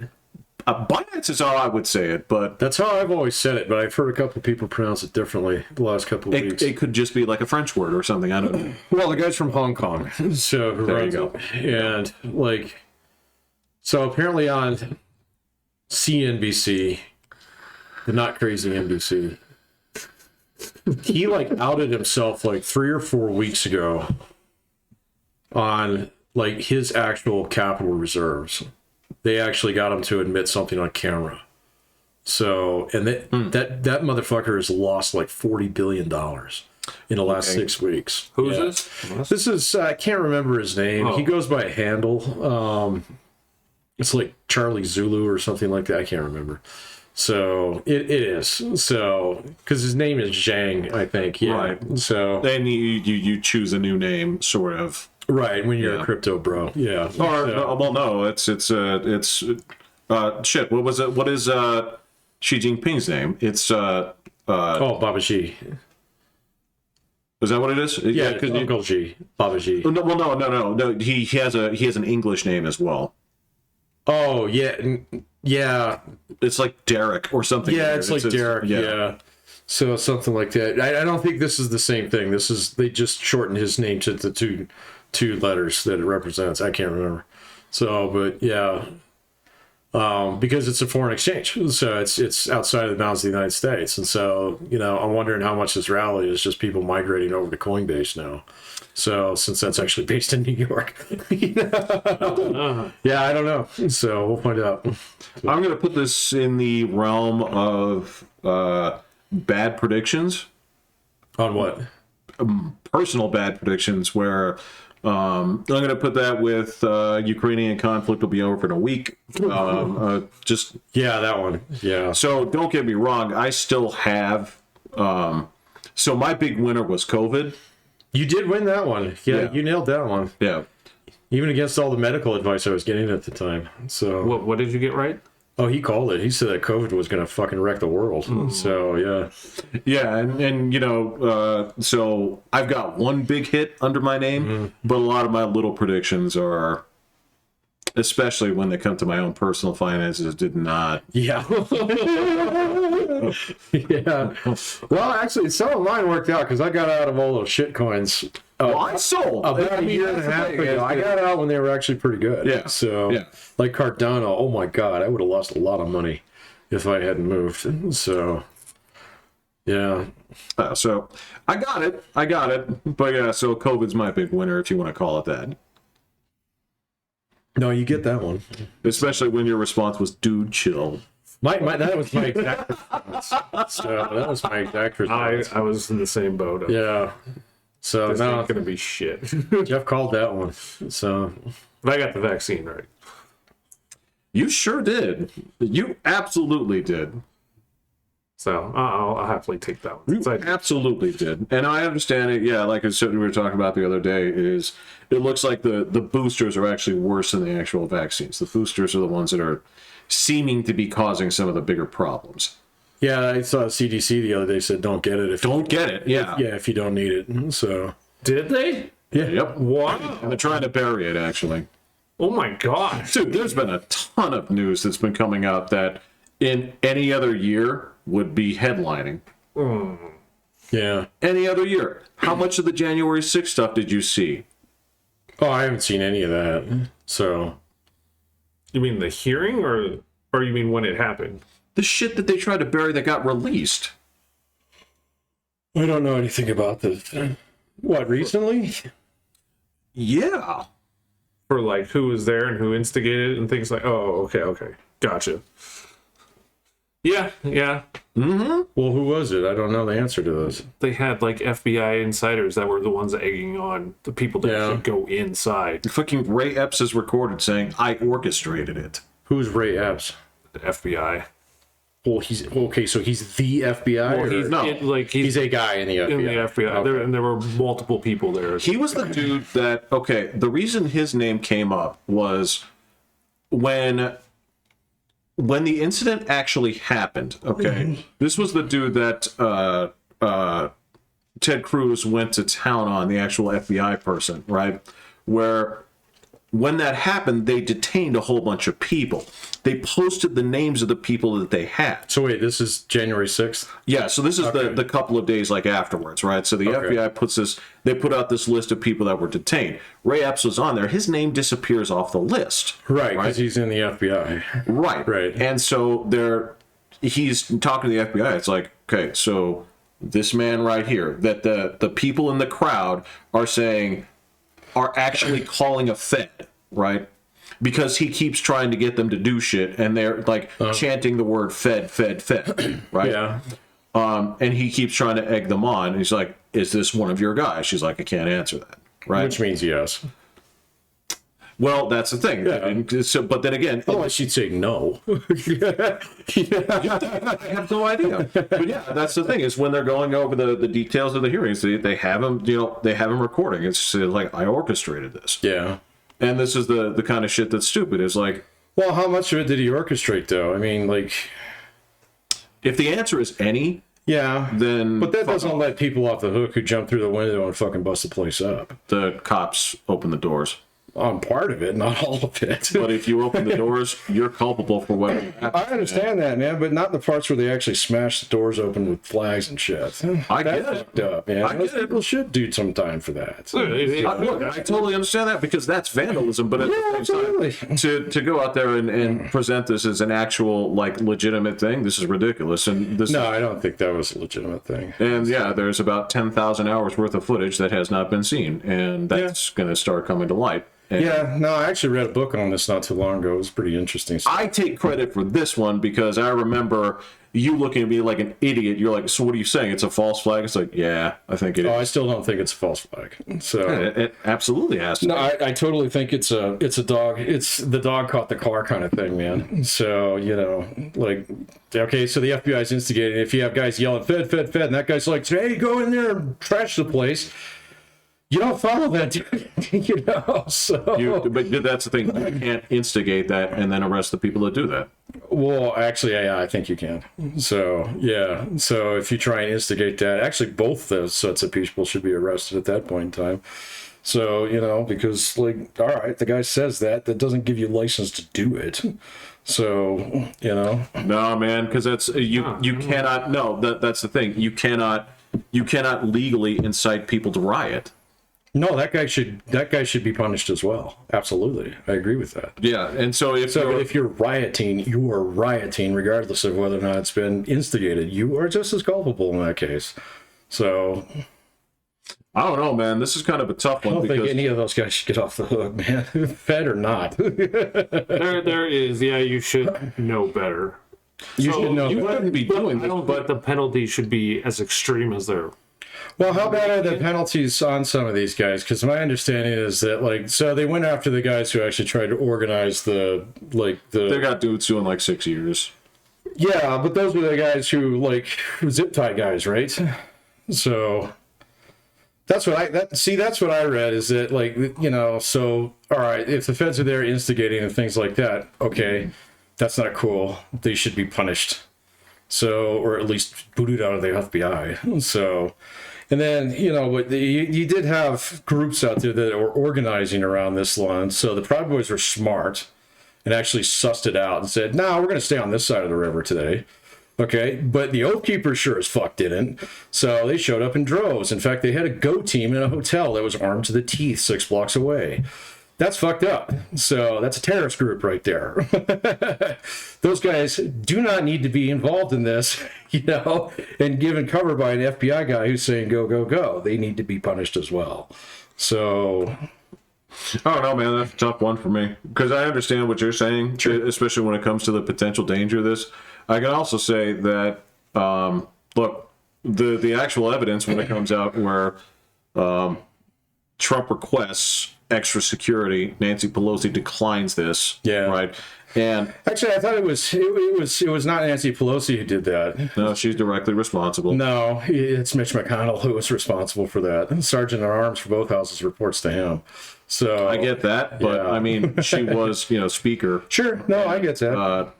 Binance is how I would say it, but That's how I've always said it, but I've heard a couple of people pronounce it differently the last couple of weeks. it could just be like a French word or something. I don't know. Well, the guy's from Hong Kong, so who There you runs go. it. And like, so apparently on CNBC, the not crazy NBC, he like outed himself like 3 or 4 weeks ago on like his actual capital reserves. They actually got him to admit something on camera. So, and that motherfucker has lost like $40 billion in the last 6 weeks. Who's Yeah. this? This is, I can't remember his name. Oh. He goes by a handle. It's like Charlie Zulu or something like that. I can't remember. So it is. So, because his name is Zhang, I think. Yeah. Right. So, Then you choose a new name, sort of. right, when you're Yeah. a crypto bro. Yeah. Or no, it's shit. What was it? What is Xi Jinping's name? It's Oh, Baba G. is that what it is? Yeah, because Uncle G. Baba G. no. He has an English name as well. Oh, yeah. Yeah. It's like Derek or something. Yeah, it's like Derek. Yeah. So something like that. I don't think this is the same thing. They just shortened his name to the two letters that it represents. I can't remember. So, but yeah, because it's a foreign exchange, so it's outside of the bounds of the United States, and so I'm wondering how much this rally is just people migrating over to Coinbase now. So since that's actually based in New York, yeah, I don't know. So we'll find out. I'm going to put this in the realm of bad predictions, On what? personal bad predictions, where I'm going to put that with Ukrainian conflict will be over in a week. Just Yeah, that one. Yeah. so don't get me wrong, I still have. So my big winner was COVID. You did win that one. Yeah, Yeah. you nailed that one. Yeah. Even against all the medical advice I was getting at the time. So, What did you get right? oh, he called it. He said that COVID was going to fucking wreck the world. So, yeah. Yeah, and so I've got one big hit under my name, but a lot of my little predictions are especially when they come to my own personal finances, did not. Yeah. Yeah. Well, actually, some of mine worked out because I got out of all those shit coins. Well, I sold. About a year and a half ago. I got out when they were actually pretty good. Yeah. So, Yeah. like Cardano, oh my God, I would have lost a lot of money if I hadn't moved. So, yeah. So I got it. But yeah, so COVID's my big winner, if you want to call it that. No, you get that one. Especially when your response was, dude, chill. That was my exact response. So that was my exact response. I was in the same boat. Yeah. So This now ain't gonna be shit. Jeff called that one. So But I got the vaccine right. You sure did. You absolutely did. So I'll happily take that one. You absolutely did. And I understand it. Yeah, like I said, we were talking about the other day, is it looks like the boosters are actually worse than the actual vaccines. The boosters are the ones that are seeming to be causing some of the bigger problems. yeah, I saw CDC the other day said don't get it if Don't get it. Yeah. yeah, if you don't need it. So Did they? yeah. Yep. Wow. And they're trying to bury it, actually. Oh my gosh. Dude, there's been a ton of news that's been coming out that in any other year would be headlining. Yeah. Any other year. How much of the January 6th stuff did you see? Oh, I haven't seen any of that. So You mean the hearing or you mean when it happened? The shit that they tried to bury that got released. I don't know anything about this. What, recently? Yeah. For like who was there and who instigated it and things like, oh, okay. Gotcha. Yeah. Well, who was it? I don't know the answer to those. They had like FBI insiders that were the ones egging on the people to Yeah. actually go inside. Fucking Ray Epps is recorded saying, I orchestrated it. Who's Ray Epps? The FBI. Well, he's okay. So he's the FBI. Well, he's or- No. he's he's a guy in the FBI. in the FBI. Okay. There were multiple people there. He was the dude that, okay, the reason his name came up was when the incident actually happened, okay, this was the dude that Ted Cruz went to town on, the actual FBI person, right? Where when that happened, they detained a whole bunch of people. They posted the names of the people that they had. So wait, this is January 6th? Yeah, so this is Okay. the couple of days like afterwards, right? So the Okay. FBI they put out this list of people that were detained. Ray Epps was on there. His name disappears off the list. Right, because he's in the FBI. Right. Right. And so he's talking to the FBI. It's like, okay, so this man right here, that the people in the crowd are saying are actually calling a Fed, right? Because he keeps trying to get them to do shit, and they're like chanting the word Fed, right? Yeah. And he keeps trying to egg them on. And he's like, is this one of your guys? She's like, I can't answer that, right? Which means yes. Well, that's the thing. Yeah. And so, but then again, Unless she'd say no. I have no idea. But yeah, that's the thing, is when they're going over the details of the hearings, they have them, they have them recording. It's like, I orchestrated this. Yeah. And this is the kind of shit that's stupid. Is like, Well, how much of it did he orchestrate, though? I mean, like, if the answer is any, yeah. then But that fuck doesn't off. let people off the hook who jump through the window and fucking bust the place up. The cops open the doors. On part of it, not all of it. But if you open the doors, you're culpable for what happened. I understand that, man, but not the parts where they actually smash the doors open with flags and shit. I That's get it. fucked up, man. I Those get it. people should do some time for that. Look, I totally understand that, because that's vandalism. But at the same time, to go out there and present this as an actual, like, legitimate thing, this is ridiculous. And this No, I don't think that was a legitimate thing. And yeah, there's about 10,000 hours worth of footage that has not been seen, and that's going to start coming to light. And Yeah, no, I actually read a book on this not too long ago. It was pretty interesting. I take credit for this one because I remember you looking at me like an idiot. You're like, so what are you saying? It's a false flag? It's like, yeah, I think it is. Oh, I still don't think it's a false flag. So It absolutely has to. no, be. I totally think it's a dog. It's the dog caught the car kind of thing, man. So like, okay, so the FBI's instigating. If you have guys yelling "Fed, Fed, Fed," and that guy's like, "Hey, go in there and trash the place." You don't follow that, dude. So But that's the thing. You can't instigate that and then arrest the people that do that. well, actually, yeah, I think you can. So yeah, so if you try and instigate that, actually, both those sets of people should be arrested at that point in time. So, because like, all right, the guy says that doesn't give you license to do it. So, No, man, because that's you cannot. No, that's the thing. You cannot legally incite people to riot. No, that guy should be punished as well. Absolutely, I agree with that. Yeah, and so if you're rioting, you are rioting regardless of whether or not it's been instigated. You are just as culpable in that case. So I don't know, man. This is kind of a tough one. I don't think any of those guys should get off the hook, man. Fed or not. There is. Yeah, you should know better. You should know. You shouldn't be doing I this, don't but think the penalty should be as extreme as they're. Well, how bad are the penalties on some of these guys? Because my understanding is that, so they went after the guys who actually tried to organize they got dudes doing like 6 years. Yeah, but those were the guys who, zip tie guys, right? So that's what I read is that, so, all right, if the feds are there instigating and things like that, okay, that's not cool. They should be punished. So, or at least booted out of the FBI. So, and then, but you did have groups out there that were organizing around this line. So the Proud Boys were smart and actually sussed it out and said, no, we're going to stay on this side of the river today. Okay. But the Oath Keepers sure as fuck didn't. So they showed up in droves. In fact, they had a go team in a hotel that was armed to the teeth 6 blocks away. That's fucked up. So that's a terrorist group right there. Those guys do not need to be involved in this, and given cover by an FBI guy who's saying, go, go, go. They need to be punished as well. So I don't know, man. That's a tough one for me because I understand what you're saying, especially when it comes to the potential danger of this. I can also say that, look, the actual evidence when it comes out where Trump requests extra security, Nancy Pelosi declines this. Yeah. Right. And actually, I thought it was not Nancy Pelosi who did that. No, she's directly responsible. No, it's Mitch McConnell who was responsible for that. Sergeant at Arms for both houses reports to him. So I get that, but yeah. I mean, she was, speaker. Sure. No, I get that.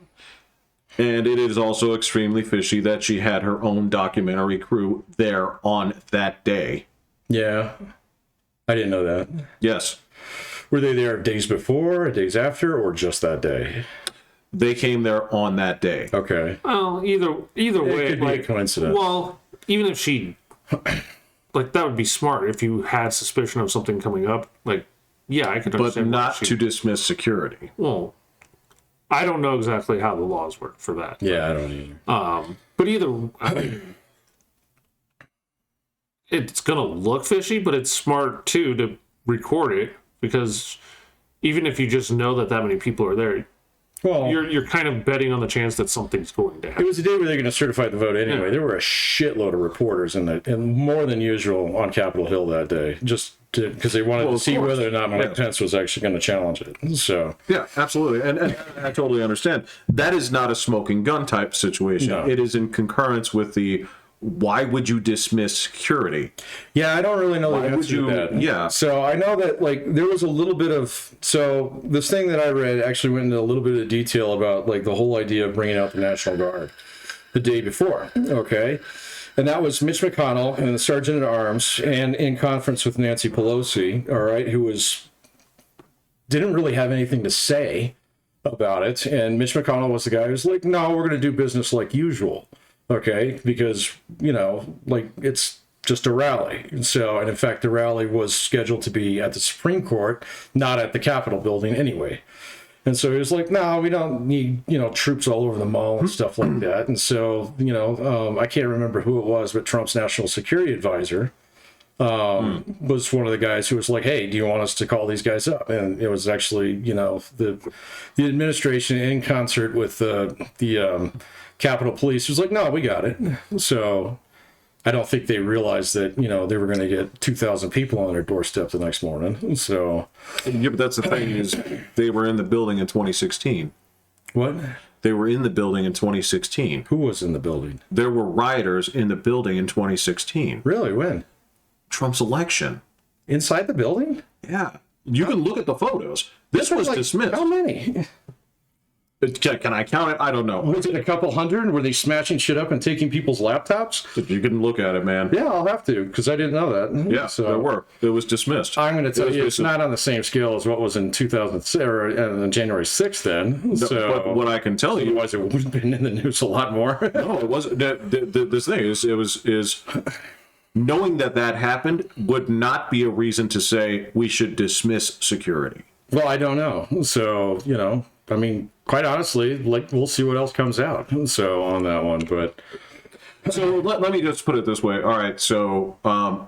And it is also extremely fishy that she had her own documentary crew there on that day. Yeah. I didn't know that. Yes. Were they there days before, days after, or just that day? They came there on that day. Okay. Well, either way, It could be a coincidence. Well, even if she, that would be smart if you had suspicion of something coming up. Yeah, I could But understand. not to dismiss security. Well, I don't know exactly how the laws work for that. Yeah, I don't either. But it's gonna look fishy, but it's smart too to record it because even if you just know that many people are there, Well, you're kind of betting on the chance that something's going to it happen. was the day where they're going to certify the vote anyway. Yeah. There were a shitload of reporters and more than usual on Capitol Hill that day, just because they wanted to see whether or not Mike Pence was actually going to challenge it. So Yeah, absolutely. And I totally understand. That is not a smoking gun type situation. No. It is in concurrence with the why would you dismiss security? yeah, I don't really know the Why would answer to you? that. Yeah. So I know that there was a little bit of this thing that I read actually went into a little bit of detail about the whole idea of bringing out the National Guard the day before. Okay. And that was Mitch McConnell and the Sergeant at Arms, and in conference with Nancy Pelosi, all right, who didn't really have anything to say about it. And Mitch McConnell was the guy who was like, no, we're going to do business like usual. Okay. Because, it's just a rally. And in fact, the rally was scheduled to be at the Supreme Court, not at the Capitol building anyway. And so he was like, no, we don't need, troops all over the mall and stuff like that. And so, I can't remember who it was, but Trump's national security advisor was one of the guys who was like, hey, do you want us to call these guys up? And it was actually, the administration in concert with the Capitol Police was like, no, we got it. So I don't think they realized that, they were going to get 2,000 people on their doorstep the next morning. So Yeah, but that's the thing is they were in the building in 2016. what? They were in the building in 2016. Who was in the building? There were rioters in the building in 2016. Really? When? Trump's election. Inside the building? Yeah. You can look at the photos. This was dismissed. How many? Can I count it? I don't know. Was it a couple hundred? Were they smashing shit up and taking people's laptops? You can look at it, man. Yeah, I'll have to, because I didn't know that. Yeah, so there were. It was dismissed. I'm going to tell you, it's not on the same scale as what was in 2006 or January 6th. Then, so But what I can tell you, otherwise it would have been in the news a lot more. no, it wasn't. This thing is knowing that happened would not be a reason to say we should dismiss security. Well, I don't know. So, I mean, quite honestly, like, we'll see what else comes out. So on that one, but So let me just put it this way. All right, so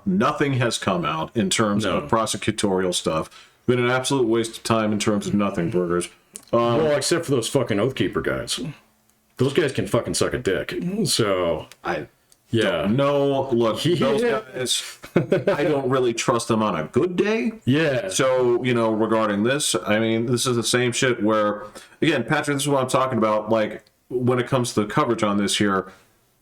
nothing has come out in terms of prosecutorial stuff. Been an absolute waste of time in terms of nothing burgers. well, except for those fucking Oathkeeper guys. Those guys can fucking suck a dick. So yeah. No, look, those Yeah. guys, I don't really trust them on a good day. Yeah. So, regarding this, I mean, this is the same shit where, again, Patrick, this is what I'm talking about. Like, when it comes to the coverage on this here,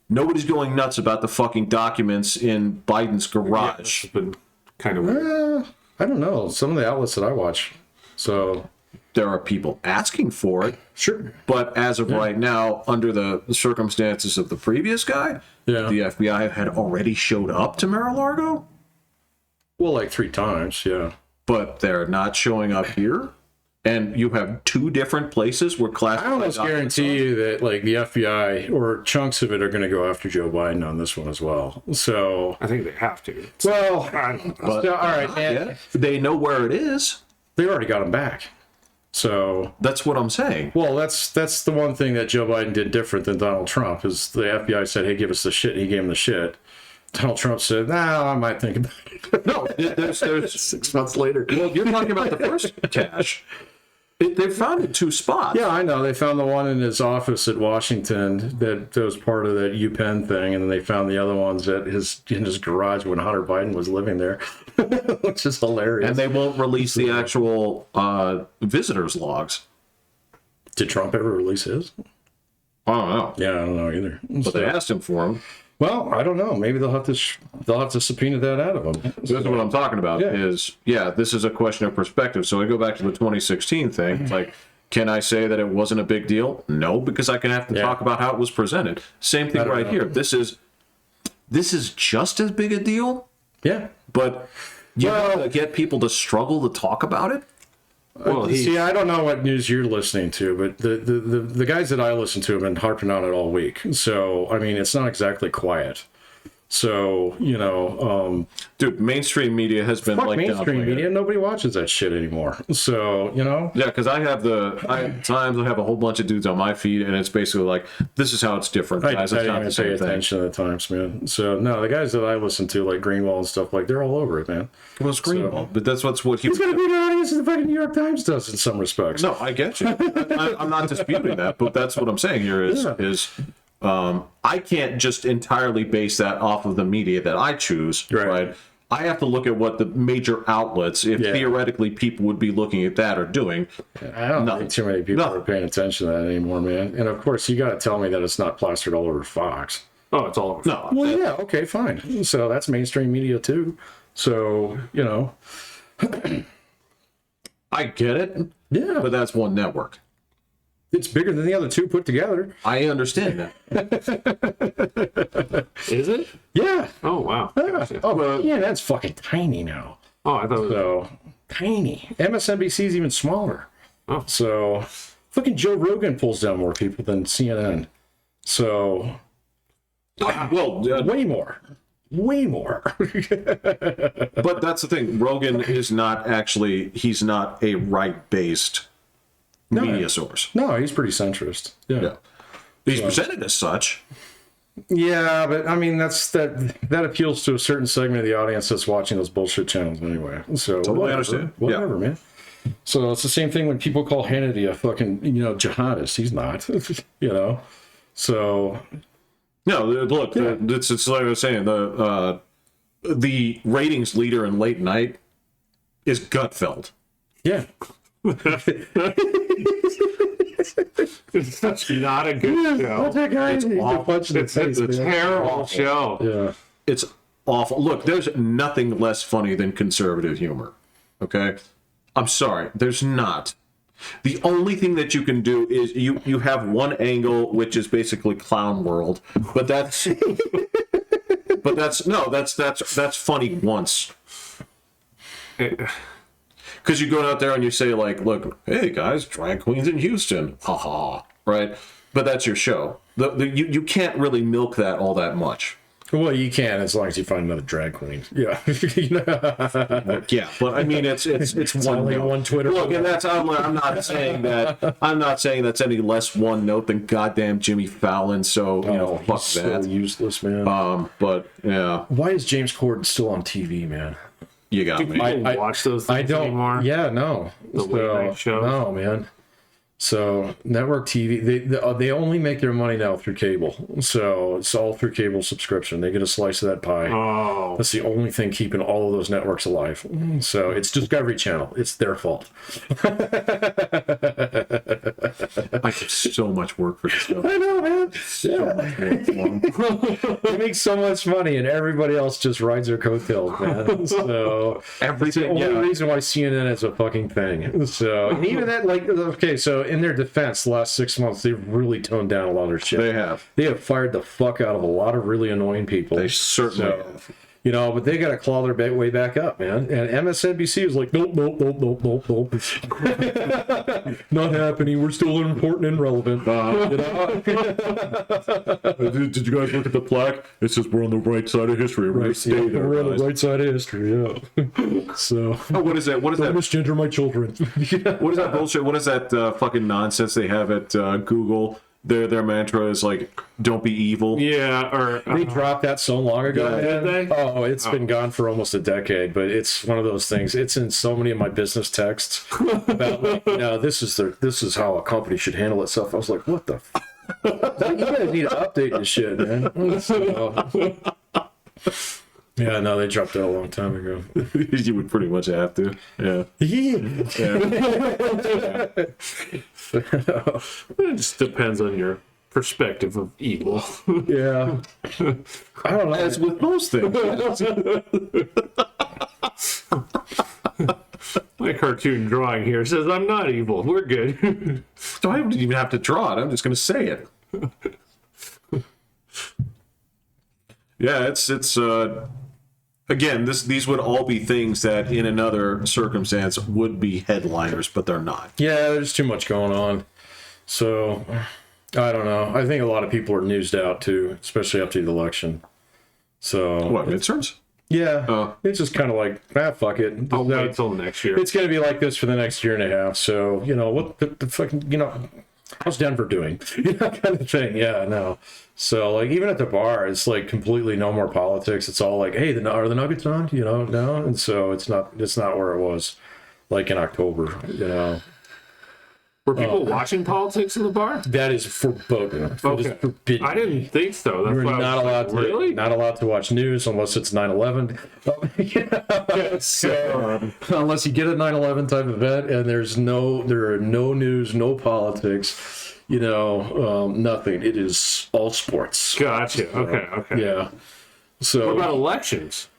nobody's going nuts about the fucking documents in Biden's garage. It's been kind of weird. I don't know. Some of the outlets that I watch. So There are people asking for it. sure. But as of right now, under the circumstances of the previous guy, Yeah. the FBI had already showed up to Mar-a-Lago, Well, like 3 times. Yeah. but they're not showing up here. And you have 2 different places where I classified almost documents guarantee you that like the FBI or chunks of it are going to go after Joe Biden on this one as well. So, I think they have to. well, I don't know. But so, all right, man. yeah, they know where it is. They already got him back. So, That's what I'm saying. well, that's the one thing that Joe Biden did different than Donald Trump is the FBI said, "Hey, give us the shit," and he gave him the shit. Donald Trump said, "Nah, I might think about it." No, there's 6 months later. well, you're talking about the first cache. They found it in 2 spots. Yeah, I know. They found the one in his office at Washington that was part of that UPenn thing, and then they found the other ones in his garage when Hunter Biden was living there, which is hilarious. And they won't release the actual visitors logs. Did Trump ever release his? I don't know. Yeah, I don't know either. But they asked him for them. Well, I don't know. Maybe they'll have to subpoena that out of him. So that's what I'm talking about this is a question of perspective. So I go back to the 2016 thing. It's like, can I say that it wasn't a big deal? No, because I can have to talk about how it was presented. Same thing right here. This is just as big a deal, Yeah. but you gotta get people to struggle to talk about it. Well, See, I don't know what news you're listening to, but the guys that I listen to have been harping on it all week. So, I mean, it's not exactly quiet. So, Dude, mainstream media has been fuck like mainstream downplaying media. it. Nobody watches that shit anymore. So, Yeah, because I have at times I have a whole bunch of dudes on my feed, and it's basically like, this is how it's different, I guys. didn't It's not even the pay same thing. attention at times, man. So, no, the guys that I listen to, like Greenwald and stuff, like, they're all over it, man. Well, it's Greenwald, but that's what he He's got a bigger audience than the fucking New York Times does in some respects. No, I get you. I'm not disputing that, but that's what I'm saying here is I can't just entirely base that off of the media that I choose, right? I have to look at what the major outlets, if theoretically people would be looking at that, are doing. I don't think too many people are paying attention to that anymore, man. And of course, you got to tell me that it's not plastered all over Fox. Oh, it's all over. No, Well, yeah, okay, fine. So that's mainstream media too. So, I get it, yeah, but that's one network. it's bigger than the other 2 put together. I understand that. Is it? Yeah. Oh, wow. Oh, yeah, that's fucking tiny now. Oh, I thought it was. So, tiny. MSNBC's even smaller. Oh. So, fucking Joe Rogan pulls down more people than CNN. So, Well, way more. Way more. but that's the thing. Rogan is not actually, he's not a right-based media source. No, he's pretty centrist. Yeah. He's presented as such. Yeah, but I mean that appeals to a certain segment of the audience that's watching those bullshit channels anyway. So Totally whatever, understand. Whatever, man. So it's the same thing when people call Hannity a fucking jihadist. He's not. So No, look, it's like I was saying, the ratings leader in late night is Gutfeld. yeah. It's not a good show. That guy, It's he's a awful. punch in the It's face, a man. terrible show. Yeah. It's awful. Look, there's nothing less funny than conservative humor. Okay? I'm sorry, there's not. The only thing that you can do is you have one angle, which is basically Clown World, but that's that's funny once. Because you go out there and you say, like, look, hey guys, drag queens in Houston, haha, right? But that's your show. You can't really milk that all that much. Well, you can as long as you find another drag queen. Yeah. Yeah, but I mean, it's one only note. one Twitter. Look, and that's I'm not saying that. I'm not saying that's any less one note than goddamn Jimmy Fallon. So fuck he's that. So useless, man. But yeah, Why is James Corden still on TV, man? you got Do me. people watch those things I don't. anymore? Yeah, no. The late night shows? No, man. So network TV, they only make their money now through cable. So it's all through cable subscription. They get a slice of that pie. Oh, That's the only thing keeping all of those networks alive. So it's Discovery Channel. It's their fault. I get so much work for this stuff. I know, man. So much work for 'em. They make so much money, and everybody else just rides their coattails, man. So it's the only reason why CNN is a fucking thing. So and even that, like, okay, so in their defense, the last 6 months they've really toned down a lot of their shit. They have fired the fuck out of a lot of really annoying people. They certainly have. But they got to claw their way back up, man. And MSNBC was like, nope. Not happening. We're still important and relevant. Did you guys look at the plaque? It says we're on the right side of history. We're gonna stay there. We're on guys. the right side of history, yeah. So, What is that? What is don't that? misgender my children. What is that bullshit? What is that fucking nonsense they have at Google? Their mantra is like, "Don't be evil." yeah, or They dropped that so long ago. Yeah. Man. Did they? Oh, it's been gone for almost a decade, but it's one of those things. It's in so many of my business texts about, like, this is how a company should handle itself. I was like, what the? You guys need to update this shit, man. So, yeah, no, they dropped that a long time ago. You would pretty much have to. Yeah. it just depends on your perspective of evil. Yeah. I don't know. As with most things. My cartoon drawing here says I'm not evil. We're good. So I don't even have to draw it. I'm just going to say it. Yeah, it's again, these would all be things that in another circumstance would be headliners, but they're not. Yeah, there's too much going on. So, I don't know. I think a lot of people are newsed out too, especially after the election. So What, midterms? Yeah, it's just kind of like, fuck it. I'll wait till next year. It's going to be like this for the next year and a half. So, what the fucking, how's Denver doing? Kind of thing. Yeah, no. So, like, even at the bar, it's like completely no more politics. It's all like, hey, are the Nuggets on? No. And so it's not where it was like in October, Were people watching politics in the bar? That is verboten. That is Okay. forbidden. I didn't think so. That's You're why I was not allowed like, to really? not allowed to watch news unless it's 9/11. So, unless you get a 9/11 type event and there are no news, no politics, nothing. It is all sports. Gotcha. Okay. Yeah. So What about elections?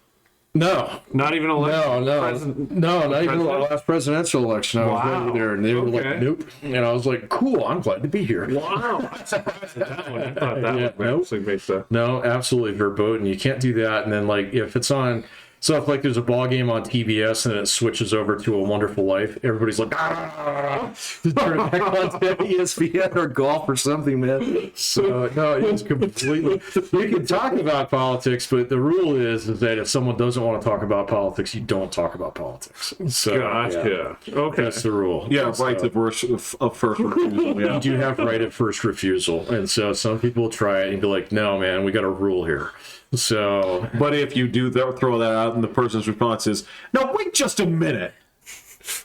no. Not even elections. No, not even the last presidential election. I was Wow. right there, and they were like, Okay. "Nope." And I was like, "Cool, I'm glad to be here." Wow. I'm surprised at that one. I thought that Yeah, would nope. actually make the... No, absolutely verboten. You can't do that. And then, like, if it's on, so if like there's a ball game on TBS and it switches over to A Wonderful Life, everybody's like, turn it back on to ESPN or golf or something, man. So no, it's completely. You can talk about politics, but the rule is that if someone doesn't want to talk about politics, you don't talk about politics. So Gotcha. yeah, Okay. that's the rule. Yeah, So, right to first refusal. Yeah. you do have right of first refusal, and so some people will try it and be like, "No, man, we got a rule here." So, But if you do throw that out and the person's response is, "No, wait just a minute,"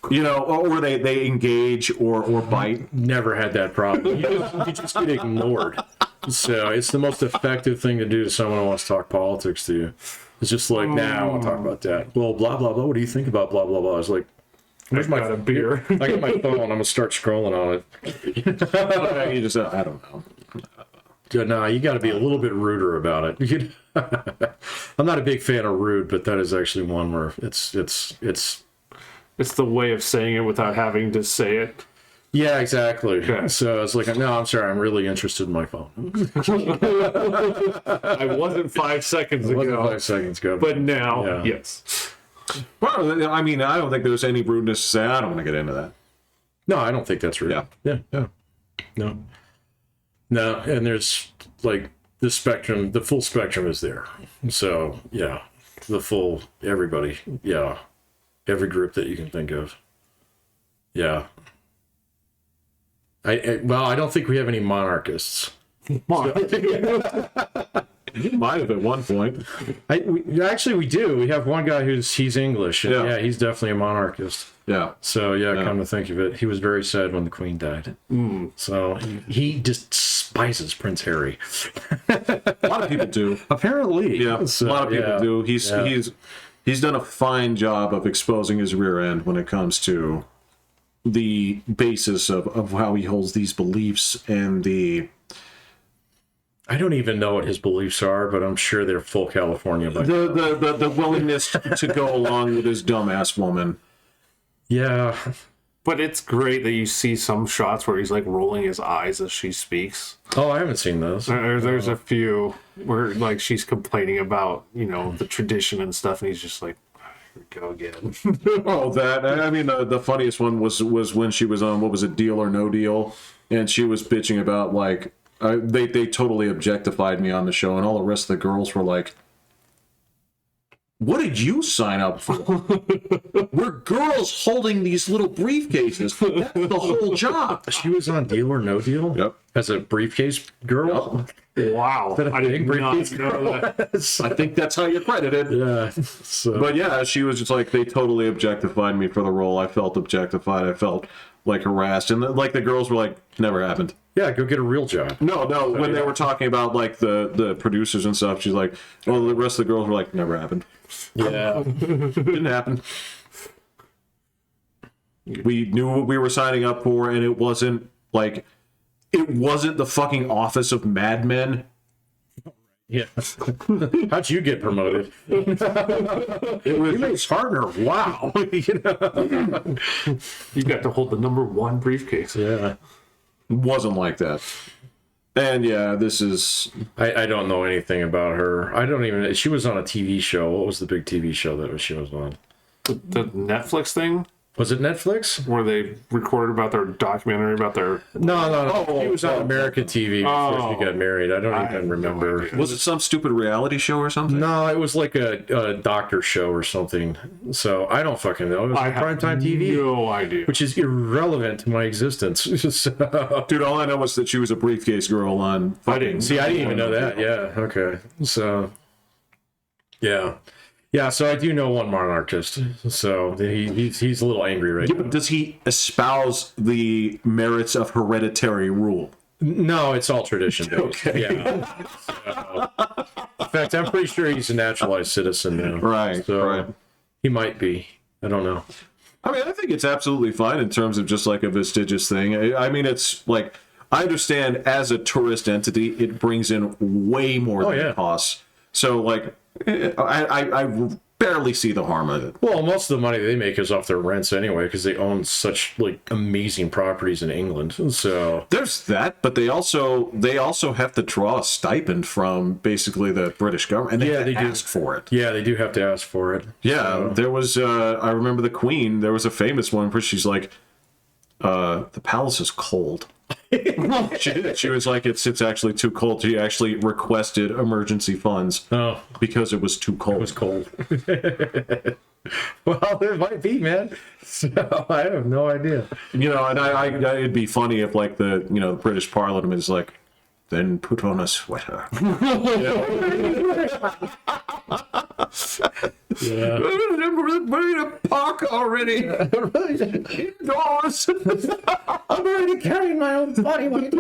or they engage or bite. never had that problem. You just get ignored. So it's the most effective thing to do to someone who wants to talk politics to you. It's just like, nah, I won't talk about that. Well, blah, blah, blah. What do you think about blah, blah, blah? I was like, I've got a beer. I got my phone. I'm going to start scrolling on it. You just I don't know. No, you got to be a little bit ruder about it. I'm not a big fan of rude, but that is actually one where it's It's the way of saying it without having to say it. Yeah, exactly. Okay. So it's like, no, I'm sorry, I'm really interested in my phone. I wasn't 5 seconds It wasn't ago, 5 seconds ago. but now, Yeah. yes. Well, I mean, I don't think there's any rudeness to say, I don't want to get into that. No, I don't think that's real. Yeah. No. No, and there's like the spectrum, the full spectrum is there. So, yeah, the full, everybody. Yeah. Every group that you can think of. Yeah. Well, I don't think we have any monarchists. You might have at one point. Actually, we do. We have one guy he's English. And Yeah. yeah, he's definitely a monarchist. Yeah. So yeah, come to think of it, he was very sad when the Queen died. So he just despises Prince Harry. A lot of people do. Apparently, Yeah, So, a lot of people yeah. do. Yeah. He's done a fine job of exposing his rear end when it comes to the basis of how he holds these beliefs and the I don't even know what his beliefs are, but I'm sure they're full California. the willingness to go along with his dumbass woman. Yeah, But it's great that you see some shots where he's like rolling his eyes as she speaks. oh, I haven't seen those. There's a few where like she's complaining about, you know, the tradition and stuff, and he's just like, here we go again. Oh, that I mean, the funniest one was when she was on, what was it, Deal or No Deal, and she was bitching about like they totally objectified me on the show, and all the rest of the girls were like, what did you sign up for? We're girls holding these little briefcases. That's the whole job. She was on Deal or No Deal. Yep. As a briefcase girl. Wow. That a I did big not briefcase know that. I think that's how you're credited. Yeah. So. But yeah, she was just like, they totally objectified me for the role. I felt objectified. I felt like harassed. And like the girls were like, never happened. Yeah, go get a real job. No, when they were talking about like the producers and stuff, she's like, well, the rest of the girls were like, never happened. Yeah. Didn't happen. We knew what we were signing up for, and it wasn't the fucking office of Mad Men. Yeah. How'd you get promoted? It was You made partner. Wow. You know? You got to hold the #1 briefcase. Yeah. wasn't like that. And yeah, this is I don't know anything about her. I don't even. She was on a TV show. What was the big TV show that she was on? The Netflix thing Was it Netflix? where they recorded about their documentary about their. No. She was on American TV before she got married. I don't even remember. was it some stupid reality show or something? No, it was like a doctor show or something. So I don't fucking know. It was I have primetime TV, no idea. which is irrelevant to my existence. So, Dude, all I know was that she was a briefcase girl on I didn't see, I didn't even know that. Yeah. Okay. So, yeah. Yeah, so I do know one monarchist. So he's a little angry right Yeah, now. but does he espouse the merits of hereditary rule? No, it's all tradition based. Okay. Yeah. So, in fact, I'm pretty sure he's a naturalized citizen now. Right, So right. he might be. I don't know. I mean, I think it's absolutely fine in terms of just like a vestigious thing. I mean, it's like, I understand as a tourist entity, it brings in way more than yeah. it costs. So, like, I barely see the harm of it. Well, most of the money they make is off their rents anyway, because they own such like amazing properties in England. So There's that, but they also have to draw a stipend from basically the British government, and they Yeah, have they to do. ask for it. yeah, they do have to ask for it. Yeah, there was. I remember the Queen. There was a famous one where she's like, "The palace is cold." She did. She was like, "It's actually too cold." She actually requested emergency funds Oh, because it was too cold. it was cold. Well, it might be, man. So I have no idea. You know, and I it'd be funny if like the British Parliament is like, then put on a sweater. Yeah. Ready to park already. Indoors. I'm already carrying my own body weight.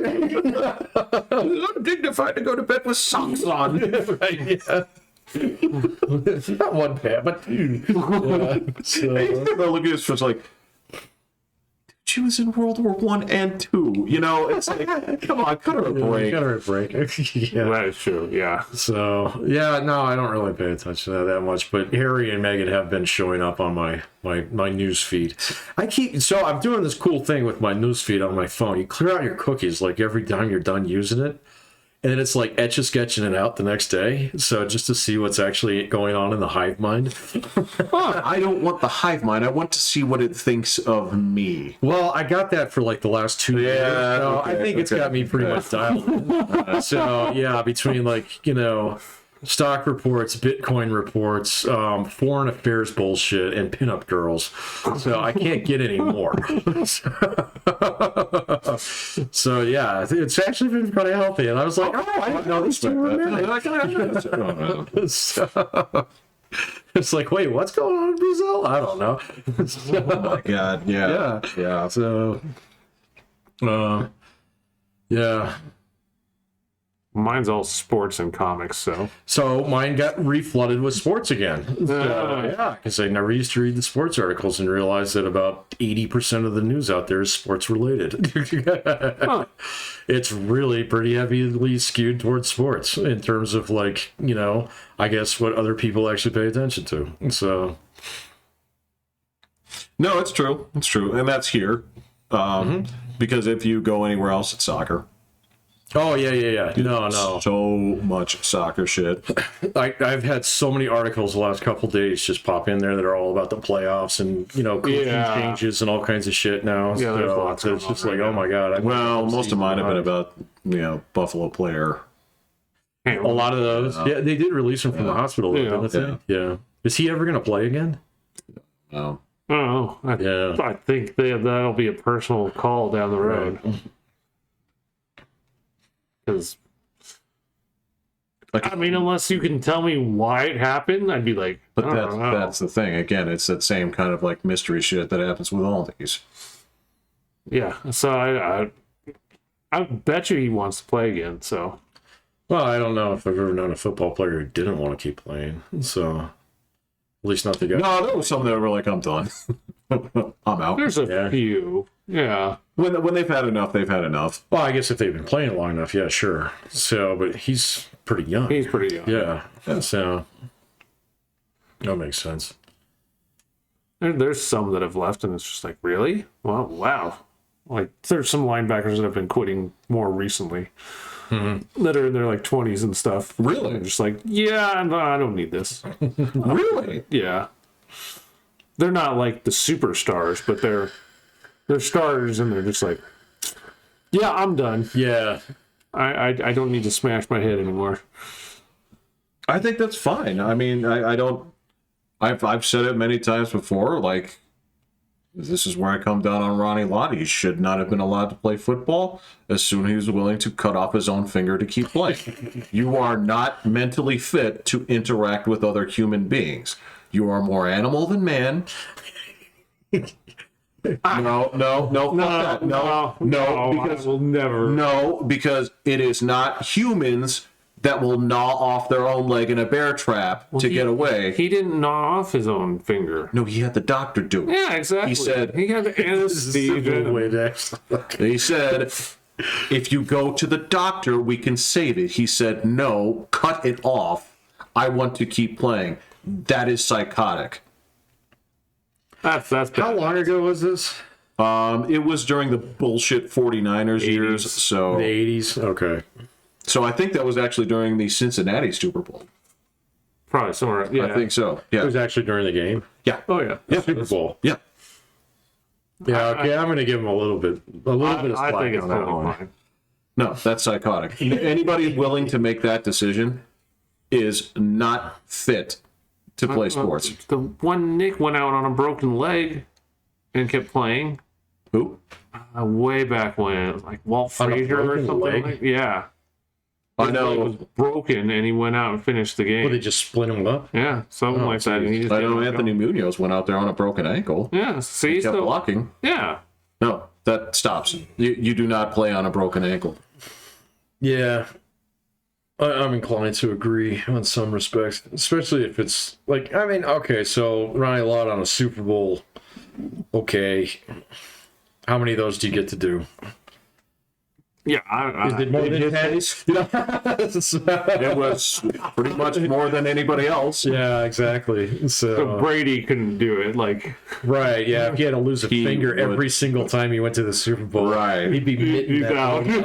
Undignified to go to bed with socks on. Right, yeah. Not one pair, but two. Yeah, so, Look at this, it's like, she was in World War One and Two. You know, it's like, come on, cut her a break. Got her a break. Yeah. That is true. Yeah. So yeah, no, I don't really pay attention to that much. But Harry and Meghan have been showing up on my news feed. I'm doing this cool thing with my news feed on my phone. You clear out your cookies like every time you're done using it. And then it's like etch-a-sketching it out the next day. So just to see what's actually going on in the hive mind. I don't want the hive mind. I want to see what it thinks of me. Well, I got that for like the last 2 years. So okay, I think it's got me pretty much dialed in. So yeah, between like, stock reports, Bitcoin reports, foreign affairs bullshit, and pinup girls. So I can't get any more. So yeah, it's actually been kind of healthy. And I was like, oh, I didn't know these two were married. So, it's like, wait, what's going on in Brazil? I don't know. Oh my god, yeah. So, yeah. Mine's all sports and comics, so. So mine got reflooded with sports again. So, yeah, because I never used to read the sports articles and realized that about 80% of the news out there is sports related. It's really pretty heavily skewed towards sports in terms of like, I guess what other people actually pay attention to. So. No, it's true. It's true. And that's here. Because if you go anywhere else, it's soccer. Oh, yeah. No. So much soccer shit. I've had so many articles the last couple days just pop in there that are all about the playoffs and, coaching changes and all kinds of shit now. Yeah, there's lots so it's just like, oh my God. Most of mine have been about, Buffalo player. A lot of those. Yeah, they did release him from the hospital, didn't they? Yeah. Is he ever going to play again? No. Oh, I think that'll be a personal call down the road. Because, unless you can tell me why it happened, I'd be like, but that's the thing. Again, it's that same kind of like mystery shit that happens with all these. Yeah, so I bet you he wants to play again. So, well, I don't know if I've ever known a football player who didn't want to keep playing. So, at least not the guy. No, there was some that were like, I'm done. I'm out. There's a few. Yeah. When they've had enough, they've had enough. Well, I guess if they've been playing long enough, yeah, sure. So, but he's pretty young. He's pretty young. Yeah. So, that makes sense. There's some that have left, and it's just like, really? Well, wow. Like, there's some linebackers that have been quitting more recently that are in their like 20s and stuff. Really? They're just like, yeah, I don't need this. Really? Yeah. They're not like the superstars, but they're stars, and they're just like, yeah, I'm done. Yeah. I don't need to smash my head anymore. I think that's fine. I mean, I don't. I've said it many times before. Like, this is where I come down on Ronnie Lott. He should not have been allowed to play football as soon as he was willing to cut off his own finger to keep playing. You are not mentally fit to interact with other human beings. You are more animal than man. No, because I will never. No, because it is not humans that will gnaw off their own leg in a bear trap to get away. He didn't gnaw off his own finger. No, he had the doctor do it. Yeah, exactly. He said he had anesthesia. He said, if you go to the doctor, we can save it. He said, no, cut it off. I want to keep playing. That is psychotic. That's How long ago was this? It was during the bullshit 49ers years. So the 80s? Okay. So I think that was actually during the Cincinnati Super Bowl. Probably somewhere. Yeah, I think so. It Yeah. was actually during the game. Yeah. Oh yeah. Yeah. Super Bowl. Yeah. Yeah, okay, I'm going to give him a little bit of slack I think it's on that totally one. fine. No, that's psychotic. Anybody willing to make that decision is not fit to play sports. The one Nick went out on a broken leg and kept playing. Who? Way back when, like Walt On a Frazier or broken something. leg? Like, yeah. I His know. leg was broken, and he went out and finished the game. Well, they just split him up? Yeah, something like that. And he just I know didn't Anthony go. Munoz went out there on a broken ankle. Yeah, see, Kept so blocking. yeah. No, that stops. You do not play on a broken ankle. Yeah. I'm inclined to agree on some respects, especially if it's like, okay, so Ronnie Lott on a Super Bowl, okay. How many of those do you get to do? Yeah, Is it more than 10? It was pretty much more than anybody else. Yeah, exactly. so So Brady couldn't do it. Like, right, yeah. If he had to lose a He finger would- every single time he went to the Super Bowl, Right. he'd be mitting he's that out. one.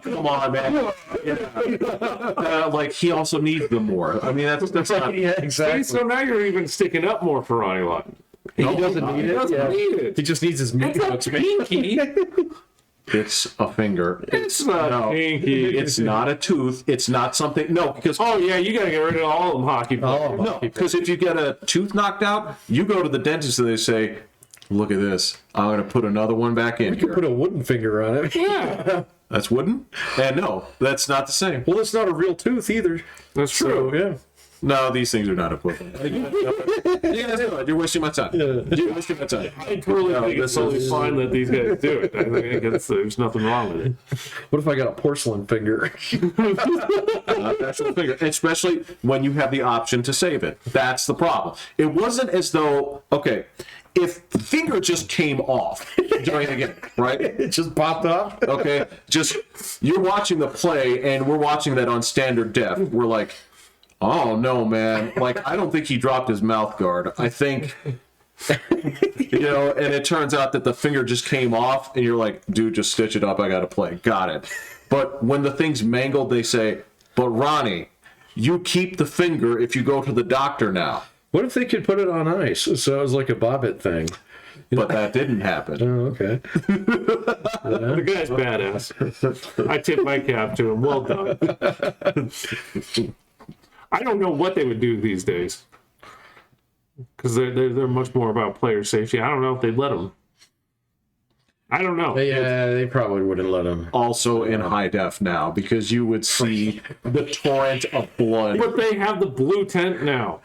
Come on, man. Yeah. Like he also needs them more. I mean, that's not. Yeah, See, exactly. so now you're even sticking up more for Ronnie Lott. He doesn't need He it. doesn't Yeah. need it. He just needs his meat It's hooks. a pinky. It's a finger. It's not No, pinky. it's not a tooth. It's not something. No, because Oh yeah, you gotta get rid of all of them hockey players. Oh, no, because if you get a tooth knocked out, you go to the dentist and they say, "Look at this. I'm going to put another one back in You could here." put a wooden finger on it. Yeah, That's wooden. And no, that's not the same. Well, it's not a real tooth either. that's true. So, yeah. No, these things are not equivalent. You're wasting my time. You're wasting my time. I totally think it's totally fine that these guys do it. I think there's nothing wrong with it. What if I got a porcelain finger? Actual finger, especially when you have the option to save it. That's the problem. It wasn't as though, okay, if the finger just came off during the game, right? It just popped off. Okay, just you're watching the play and we're watching that on standard def. We're like, oh no, man! Like I don't think he dropped his mouth guard. I think, and it turns out that the finger just came off, and you're like, dude, just stitch it up. I gotta play. Got it. But when the thing's mangled, they say, but Ronnie, you keep the finger if you go to the doctor now. What if they could put it on ice? So it was like a bobbit thing. But that didn't happen. Oh, okay. The guy's badass. I tip my cap to him. Well done. I don't know what they would do these days because they're much more about player safety. I don't know if they'd let them. I don't know. Yeah, they probably wouldn't let him. Also in high def now because you would see the torrent of blood. But they have the blue tent now.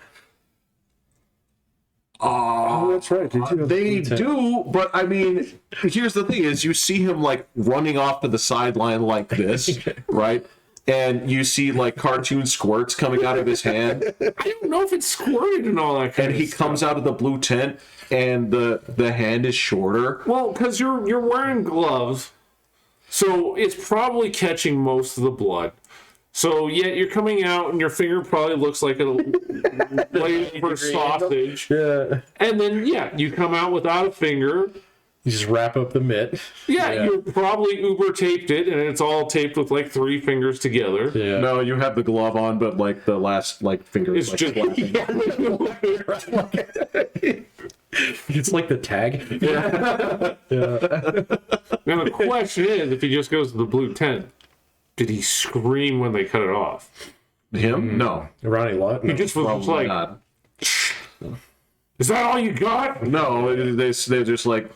Oh, that's right. Did you They do, but I mean, here's the thing: is you see him like running off to the sideline like this, right? And you see like cartoon squirts coming out of his hand, I don't know if it's squirted and all that kind and of he stuff. comes out of the blue tent, and the hand is shorter. Well, because you're wearing gloves, so it's probably catching most of the blood. So yet you're coming out, and your finger probably looks like a blade for sausage. Yeah. And then you come out without a finger. You just wrap up the mitt. Yeah, you probably Uber taped it, and it's all taped with like 3 fingers together. Yeah. No, you have the glove on, but like the last like finger is It's like just flapping. It's like the tag. Now the question is, if he just goes to the blue tent, did he scream when they cut it off? Him? No, Ronnie Lott. He just was probably like, not. "Is that all you got?" No, they're just like,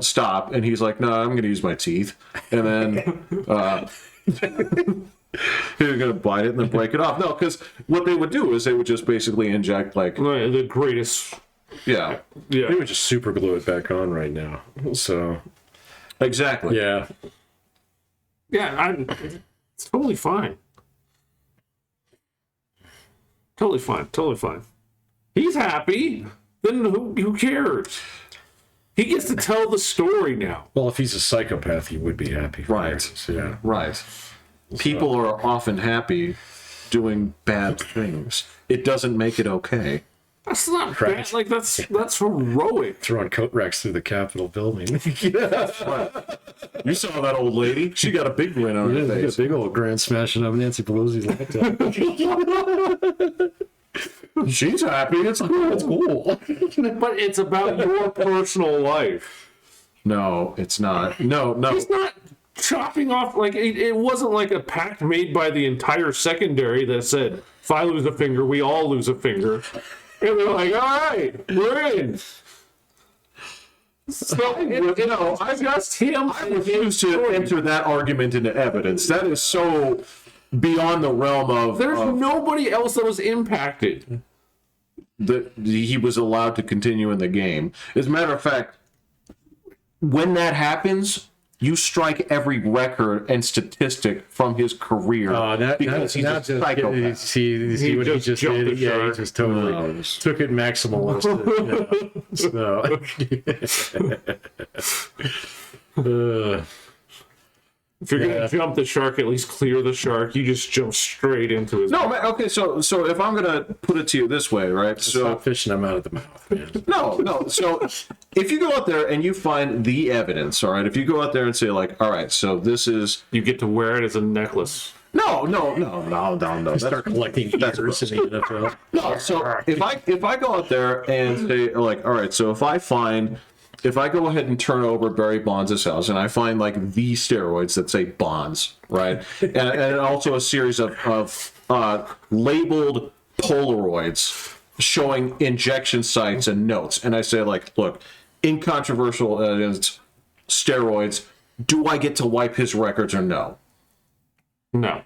stop. And he's like, no, I'm going to use my teeth. And then he's going to bite it and then break it off. No, because what they would do is they would just basically inject like, The greatest. yeah, Yeah. They would just super glue it back on right now. So, exactly. yeah. Yeah, it's totally fine. Totally fine. Totally fine. He's happy. Then who cares? He gets to tell the story now. Well, if he's a psychopath, he would be happy. For Right. that. Yeah. Right. People are often happy doing bad things. It doesn't make it okay. That's not Right. bad. Like that's heroic. Throwing coat racks through the Capitol building. You saw that old lady? She got a big grin on her Yeah, face. a big old grand smashing up Nancy Pelosi's laptop. She's happy. It's cool. That's cool. But it's about your personal life. No, it's not. No. He's not chopping off like it wasn't like a pact made by the entire secondary that said, if I lose a finger, we all lose a finger. And they're like, all right, we're in. So, I just him. I refuse to enter that argument into evidence. That is so beyond the realm of There's nobody else that was impacted. that he was allowed to continue in the game. As a matter of fact, when that happens, you strike every record and statistic from his career because he's a psychopath. See what he just jumped did? the Yeah, he shark. just totally took it maximalistic. If you're gonna jump the shark, at least clear the shark. You just jump straight into his. No, man, okay, so if I'm gonna put it to you this way, right? Stop fishing them out of the mouth, man. No. So if you go out there and you find the evidence, all right, if you go out there and say like, all right, so this is You get to wear it as a necklace. no. Start collecting ears in the NFL. No, so if I go out there and say like, all right, so if I go ahead and turn over Barry Bonds' house and I find like the steroids that say Bonds, right, and also a series of labeled Polaroids showing injection sites and notes, and I say like, look, incontroversial evidence, steroids. Do I get to wipe his records or no? No.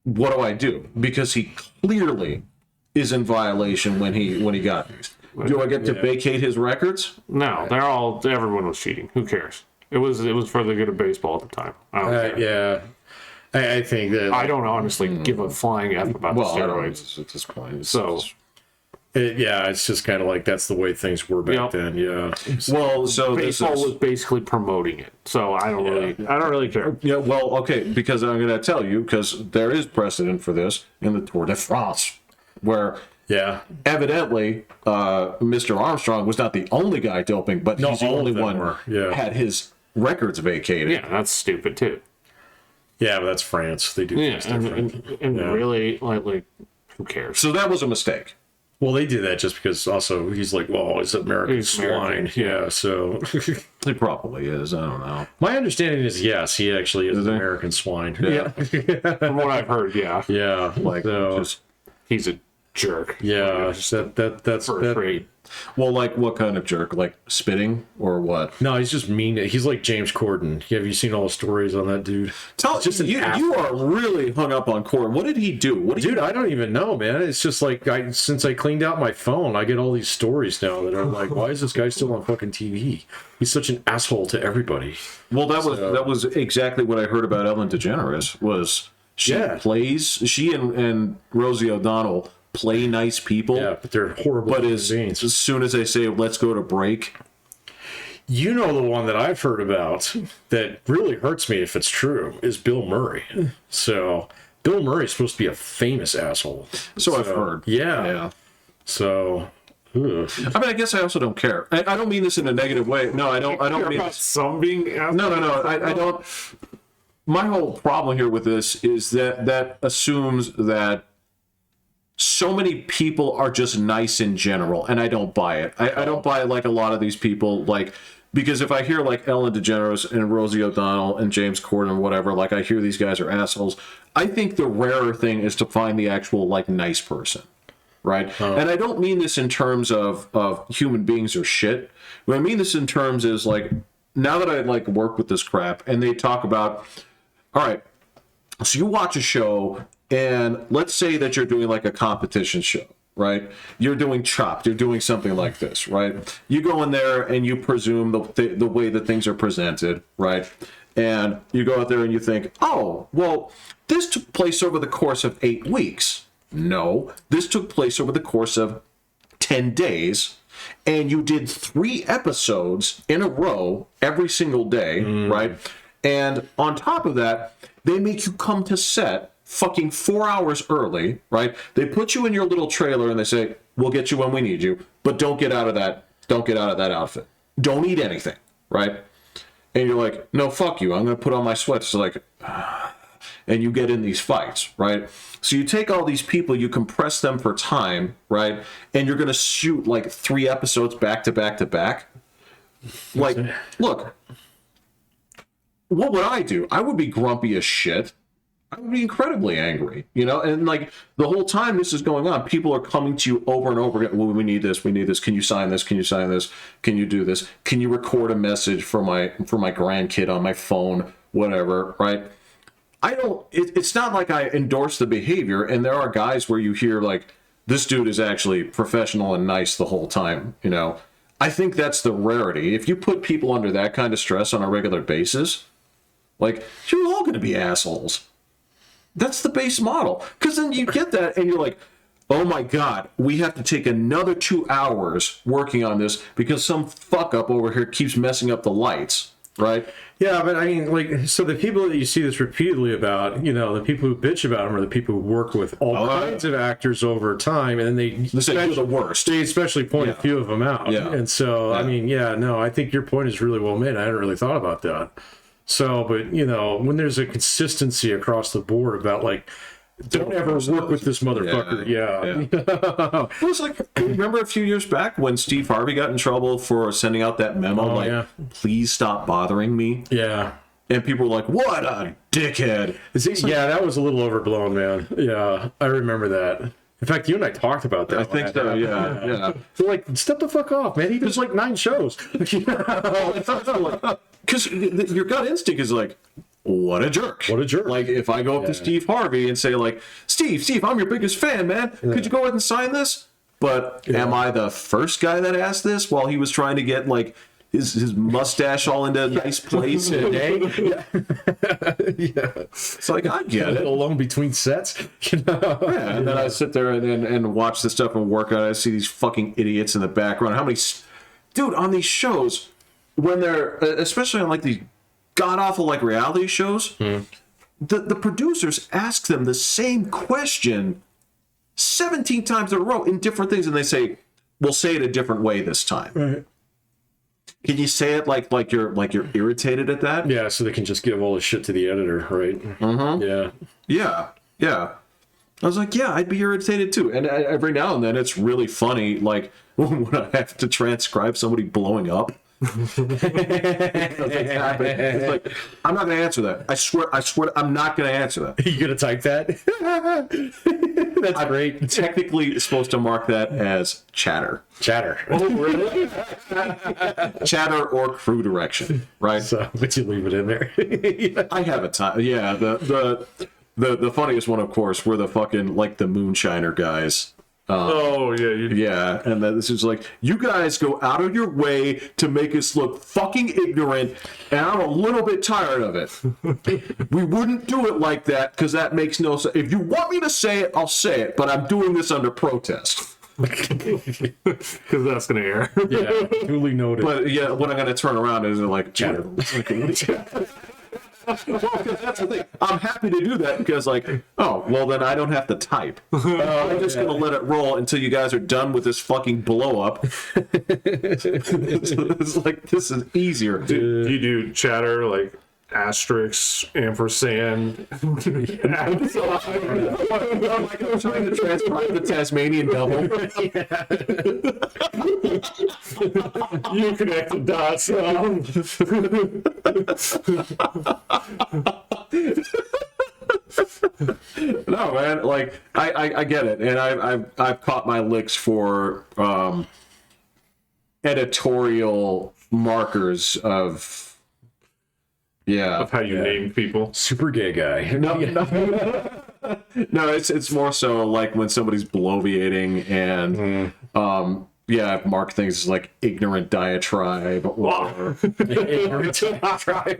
What do I do? Because he clearly is in violation when he got these. Do I get to vacate his records? No, everyone was cheating. Who cares? It was for the good of baseball at the time. I don't care. Yeah. I think that I don't honestly give a flying F about the steroids. At this point. So it's just kind of like that's the way things were back then. Yeah. Well, so baseball was basically promoting it. So I don't really care. Yeah, well, okay, because I'm going to tell you, because there is precedent for this in the Tour de France, where evidently Mr. Armstrong was not the only guy doping, but he's the only one had his records vacated. Yeah, that's stupid too. Yeah, but that's France. They do things different. And really, like, who cares? So that was a mistake. Well, they did that just because also he's like, well, it's American swine. Yeah, so. He probably is. I don't know. My understanding is, yes, he actually is an American swine. Yeah. From what I've heard, yeah. Yeah. Like, just, he's a jerk. Yeah, that's first rate. well, like, what kind of jerk? Like, spitting or what? No, he's just mean. He's like James Corden. Have you seen all the stories on that dude? You are really hung up on Corden. What did he do? Dude, I don't even know, man. It's just like since I cleaned out my phone, I get all these stories now that are like, why is this guy still on fucking TV? He's such an asshole to everybody. Well, that was exactly what I heard about Ellen DeGeneres. Was she and Rosie O'Donnell play nice people? Yeah, but they're horrible. But as soon as they say let's go to break, you know, the one that I've heard about that really hurts me if it's true is Bill Murray. So Bill Murray's supposed to be a famous asshole. So I've heard. Yeah. So. Ugh. I mean, I guess I also don't care. I don't mean this in a negative way. No, I don't mean about some being. No. I don't. My whole problem here with this is that assumes that so many people are just nice in general, and I don't buy it. I don't buy it like a lot of these people, like, because if I hear like Ellen DeGeneres and Rosie O'Donnell and James Corden or whatever, like I hear these guys are assholes. I think the rarer thing is to find the actual like nice person, right? And I don't mean this in terms of human beings or shit. What I mean this in terms is like, now that I like work with this crap and they talk about, all right, so you watch a show and let's say that you're doing like a competition show, right? You're doing Chopped, you're doing something like this, right? You go in there and you presume the way that things are presented, right? And you go out there and you think, oh, well, this took place over the course of 8 weeks. No, this took place over the course of 10 days. And you did 3 episodes in a row every single day, right? And on top of that, they make you come to set fucking 4 hours early, right? They put you in your little trailer and they say, we'll get you when we need you, but don't get out of that outfit. Don't eat anything, right? And you're like, no, fuck you. I'm going to put on my sweats. So like, and you get in these fights, right? So you take all these people, you compress them for time, right? And you're going to shoot like 3 episodes back to back to back. Like, look, what would I do? I would be grumpy as shit. I would be incredibly angry, you know? And like the whole time this is going on, people are coming to you over and over again. Well, we need this. Can you sign this? Can you sign this? Can you do this? Can you record a message for my grandkid on my phone? Whatever, right? It's not like I endorse the behavior. And there are guys where you hear like, this dude is actually professional and nice the whole time, you know? I think that's the rarity. If you put people under that kind of stress on a regular basis, like, you're all going to be assholes. That's the base model. Because then you get that and you're like, oh my God, we have to take another 2 hours working on this because some fuck up over here keeps messing up the lights, right? Yeah, but I mean, like, so the people that you see this repeatedly about, you know, the people who bitch about them are the people who work with all kinds of actors over time, and they say you're the worst. They especially point a few of them out. Yeah. And so, I mean, I think your point is really well made. I hadn't really thought about that. So, but, you know, when there's a consistency across the board about, like, don't ever work with this motherfucker. Yeah. It was like, remember a few years back when Steve Harvey got in trouble for sending out that memo, please stop bothering me. Yeah. And people were like, what a dickhead. That was a little overblown, man. Yeah, I remember that. In fact, you and I talked about that. I think so, yeah. So, like, step the fuck off, man. He does like 9 shows. Because your gut instinct is like, what a jerk. What a jerk. Like, if I go up to Steve Harvey and say, like, Steve, I'm your biggest fan, man. Could you go ahead and sign this? But am I the first guy that asked this while he was trying to get, like, his mustache all into a nice place today? It's like, I get it. Alone between sets. And then I sit there and watch this stuff and work on it. I see these fucking idiots in the background. How many... Dude, on these shows, when they're... Especially on, like, these god-awful, like, reality shows, the producers ask them the same question 17 times in a row in different things, and they say, we'll say it a different way this time. Right. Can you say it like you're irritated at that? Yeah, so they can just give all the shit to the editor, right? Yeah. I was like, I'd be irritated too. And every now and then it's really funny, like, when I have to transcribe somebody blowing up. It's like, I'm not going to answer that. I swear, I'm not going to answer that. You going to type that? That's great. I'm technically supposed to mark that as chatter. Oh, really? Chatter or crew direction, right? So, but you leave it in there. I have a time. Yeah, the funniest one, of course, were the fucking, like, the moonshiner guys. Yeah, and then this is like, you guys go out of your way to make us look fucking ignorant, and I'm a little bit tired of it. We wouldn't do it like that because that makes no sense. If you want me to say it, I'll say it, but I'm doing this under protest. Because that's gonna air. Yeah, duly noted. But yeah, when I'm gonna turn around is like chatter. Well, because that's the thing. I'm happy to do that because, like, oh, well, then I don't have to type. I'm just going to let it roll until you guys are done with this fucking blow up. It's like, this is easier. Do you do chatter, like, asterisk, ampersand? I'm trying to transcribe the Tasmanian devil. You connect the dots. No, man, like, I get it, and I've caught my licks for editorial markers of how you name people. Super gay guy. No, it's more so like when somebody's bloviating and I've marked things as like ignorant diatribe or Ignorant diatribe.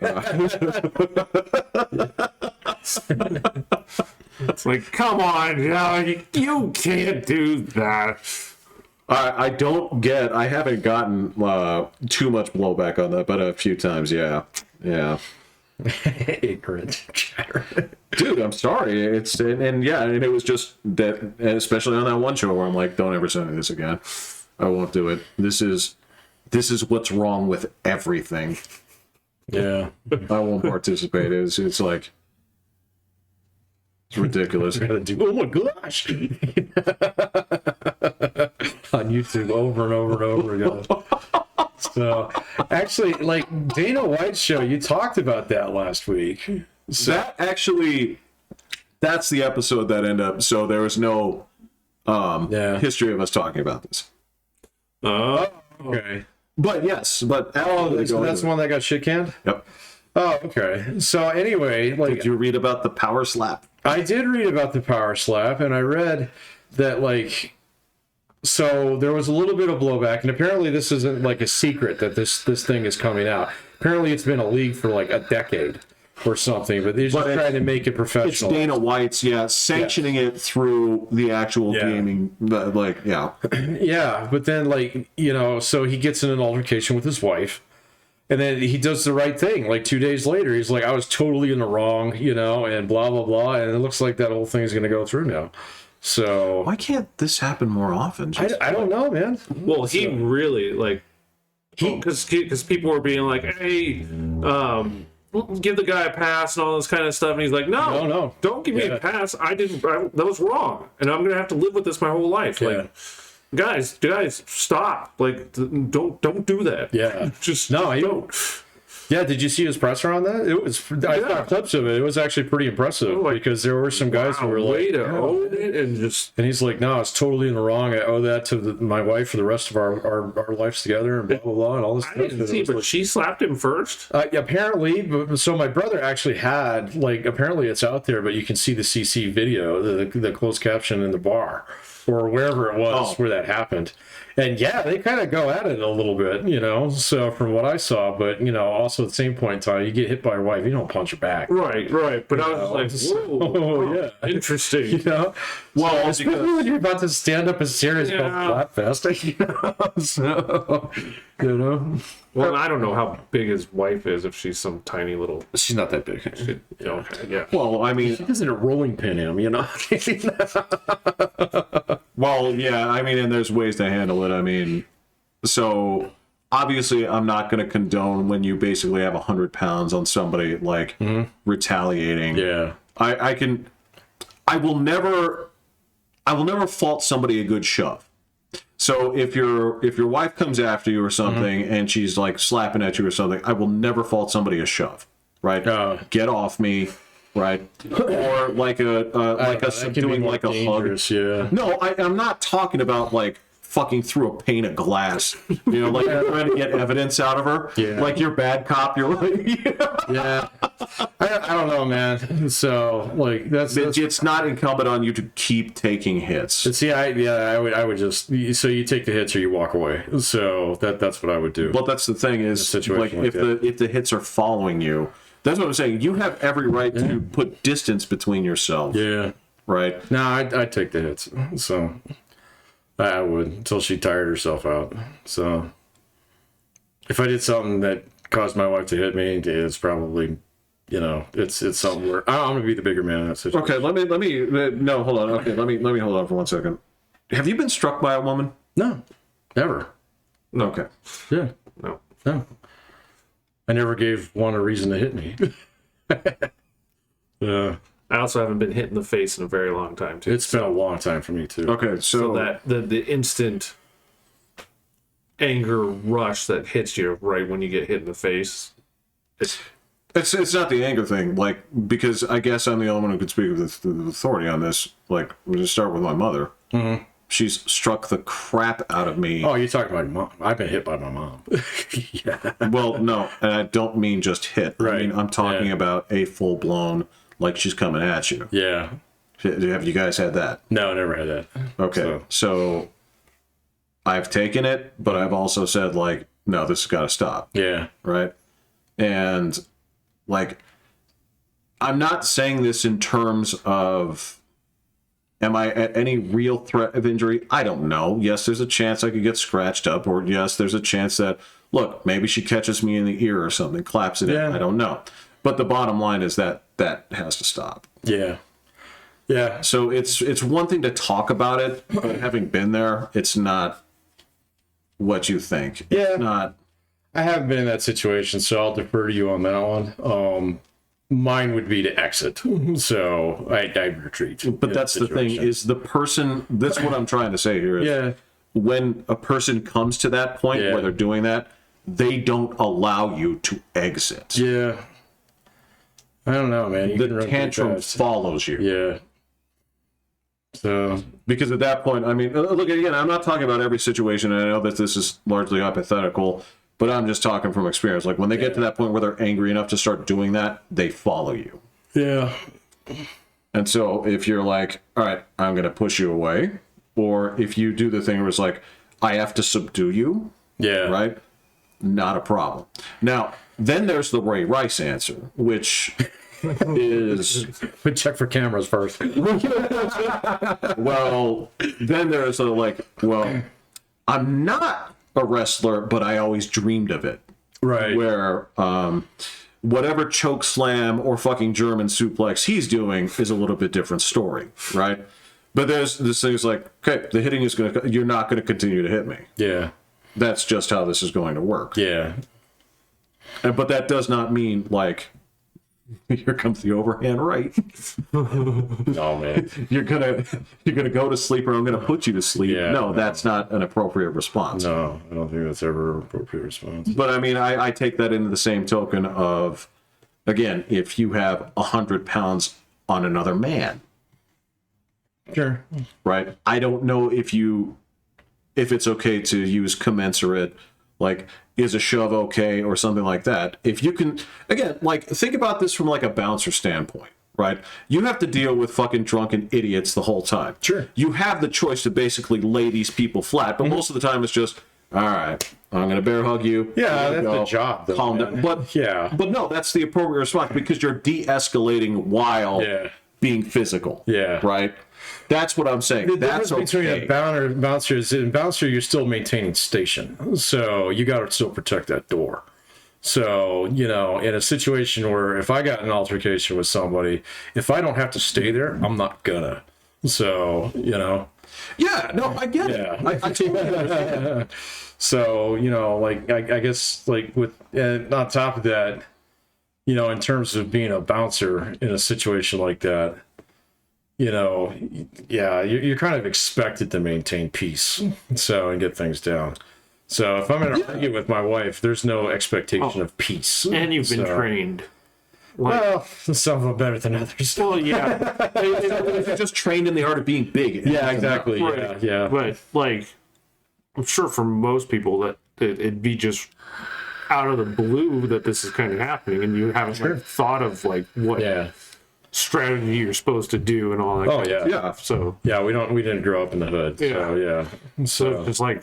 It's like, come on, you can't do that. I haven't gotten too much blowback on that, but a few times, yeah. Ignorant chatter. Dude, I'm sorry. And it was just that, especially on that one show where I'm like, don't ever send me this again. I won't do it. This is what's wrong with everything. Yeah. I won't participate. It's like, it's ridiculous. Oh my gosh. On YouTube over and over and over again. So, actually, like, Dana White's show, you talked about that last week. So, that's the episode that ended up, so there was no history of us talking about this. okay. But yes, So that's the one that got shit canned? Yep. Oh, okay. So anyway, like, Did you read about the power slap? I did read about the power slap, and I read that, like, so there was a little bit of blowback, and apparently this isn't like a secret that this thing is coming out. Apparently it's been a league for like a decade or something, but they're just trying to make it It's professional. Dana White's, sanctioning it through the actual gaming, Yeah, but then like, so he gets in an altercation with his wife, and then he does the right thing. Like 2 days later, he's like, I was totally in the wrong, and blah, blah, blah. And it looks like that whole thing is going to go through now. So Why can't this happen more often? I don't know, man. Well, he really because people were being like, hey, give the guy a pass and all this kind of stuff, and he's like, no, don't give me a pass. That was wrong, and I'm gonna have to live with this my whole life. Like, guys, stop. Like, don't do that. Yeah, just don't. Yeah, did you see his presser on that? It was. I saw clips of it. It was actually pretty impressive because there were some guys who were like, way to own it, and he's like, no, it's totally in the wrong. I owe that to my wife for the rest of our lives together, and blah blah blah, and all this stuff. I didn't see, but she slapped him first. Apparently, so my brother actually had apparently it's out there, but you can see the CC video, the closed caption in the bar or wherever it was where that happened. And they kind of go at it a little bit, so from what I saw, but also at the same point in time, you get hit by your wife, you don't punch her back. Right. But I was like, whoa, interesting. Well, especially when you're about to stand up a series called Flatfest, so, Well, I don't know how big his wife is, if she's some tiny little... She's not that big. Okay, yeah. Well, I mean... She doesn't rolling pin him, Well, yeah, I mean, and there's ways to handle it. I mean, so obviously I'm not going to condone when you basically have 100 pounds on somebody, like, retaliating. Yeah. I will never fault somebody a good shove. So if your wife comes after you or something and she's like slapping at you or something, I will never fault somebody a shove, right? Get off me, right? Or like doing like a hug. Yeah. No, I'm not talking about like fucking through a pane of glass, like you're trying to get evidence out of her. Yeah. Like you're bad cop. You're like, yeah. I don't know, man. So like that's it's not incumbent on you to keep taking hits. See, I would just so you take the hits or you walk away. So that's what I would do. Well, that's the thing is like if the hits are following you, that's what I'm saying. You have every right to put distance between yourself. Yeah. Right. No, I'd take the hits. So I would until she tired herself out. So if I did something that caused my wife to hit me, it's probably. It's something where I'm gonna be the bigger man in that situation. Okay, let me no, hold on. Okay, let me hold on for 1 second. Have you been struck by a woman? No, never. Okay. Yeah, No. I never gave one a reason to hit me. Yeah. I also haven't been hit in the face in a very long time, too. It's been a long time for me, too. Okay, So that the instant anger rush that hits you right when you get hit in the face, it's not the anger thing, like, because I guess I'm the only one who could speak with authority on this. Like, we'll just start with my mother. Mm-hmm. She's struck the crap out of me. Oh, you're talking about mom. I've been hit by my mom. Yeah. Well, no, and I don't mean just hit. Right. I mean, I'm talking about a full-blown, like she's coming at you. Yeah. Have you guys had that? No, I never had that. Okay, so I've taken it, but I've also said, like, no, this has got to stop. Yeah. Right? And, like, I'm not saying this in terms of, am I at any real threat of injury? I don't know. Yes, there's a chance I could get scratched up, or yes, there's a chance that, look, maybe she catches me in the ear or something, claps it in. I don't know. But the bottom line is that has to stop. Yeah. Yeah. So it's one thing to talk about it, but having been there, it's not what you think. Yeah. It's not. I haven't been in that situation, so I'll defer to you on that one. Mine would be to exit, so I retreat. But that's the thing, is the person, that's what I'm trying to say here, is when a person comes to that point where they're doing that, they don't allow you to exit. Yeah. I don't know, man. The tantrum follows you. Yeah. So, because at that point, I mean, look, again, I'm not talking about every situation, and I know that this is largely hypothetical, but I'm just talking from experience. Like, when they get to that point where they're angry enough to start doing that, they follow you. Yeah. And so if you're like, all right, I'm going to push you away, or if you do the thing where it's like, I have to subdue you, Yeah. right? Not a problem. Now, then there's the Ray Rice answer, which is, We check for cameras first. well, then there's a like, well, I'm not a wrestler, but I always dreamed of it. Right. Where whatever choke slam or fucking German suplex he's doing is a little bit different story, right? But there's this thing is like, okay, the hitting is you're not gonna continue to hit me. Yeah. That's just how this is going to work. Yeah. But that does not mean like, here comes the overhand right. Oh man. You're gonna go to sleep, or I'm gonna put you to sleep. Yeah, no, no. that's not an appropriate response. No, I don't think that's ever an appropriate response. But I mean, I take that into the same token of, again, if you have 100 pounds on another man, Sure. right? I don't know if it's okay to use commensurate, like, is a shove okay or something like that. If you can, again, like, think about this from like a bouncer standpoint, right? You have to deal with fucking drunken idiots the whole time. Sure. You have the choice to basically lay these people flat, but most of the time it's just, all right, I'm going to bear hug you. Yeah, Here you that's go. the job, though, Calm man. down. But, Yeah. but no, that's the appropriate response because you're de-escalating while Yeah. being physical. Yeah. Right? That's what I'm saying. The That's difference between okay. a bouncer is in bouncer you're still maintaining station, so you got to still protect that door. So in a situation where if I got an altercation with somebody, if I don't have to stay there, I'm not gonna. So Yeah, no, I get Yeah. it. I totally understand. So like I guess like with and on top of that, in terms of being a bouncer in a situation like that. Yeah, you're kind of expected to maintain peace, and get things down. So if I'm going to argue with my wife, there's no expectation of peace. And you've been trained. Like, Well, some of them better than others. well, yeah. You're just trained in the art of being big. Yeah, exactly. Right. Yeah. But, like, I'm sure for most people that it'd be just out of the blue that this is kind of happening, and you haven't like, thought of, like, what Yeah. strategy you're supposed to do and all that Oh kind of yeah. stuff. So, Yeah, we didn't grow up in the hood. So yeah. so it's just like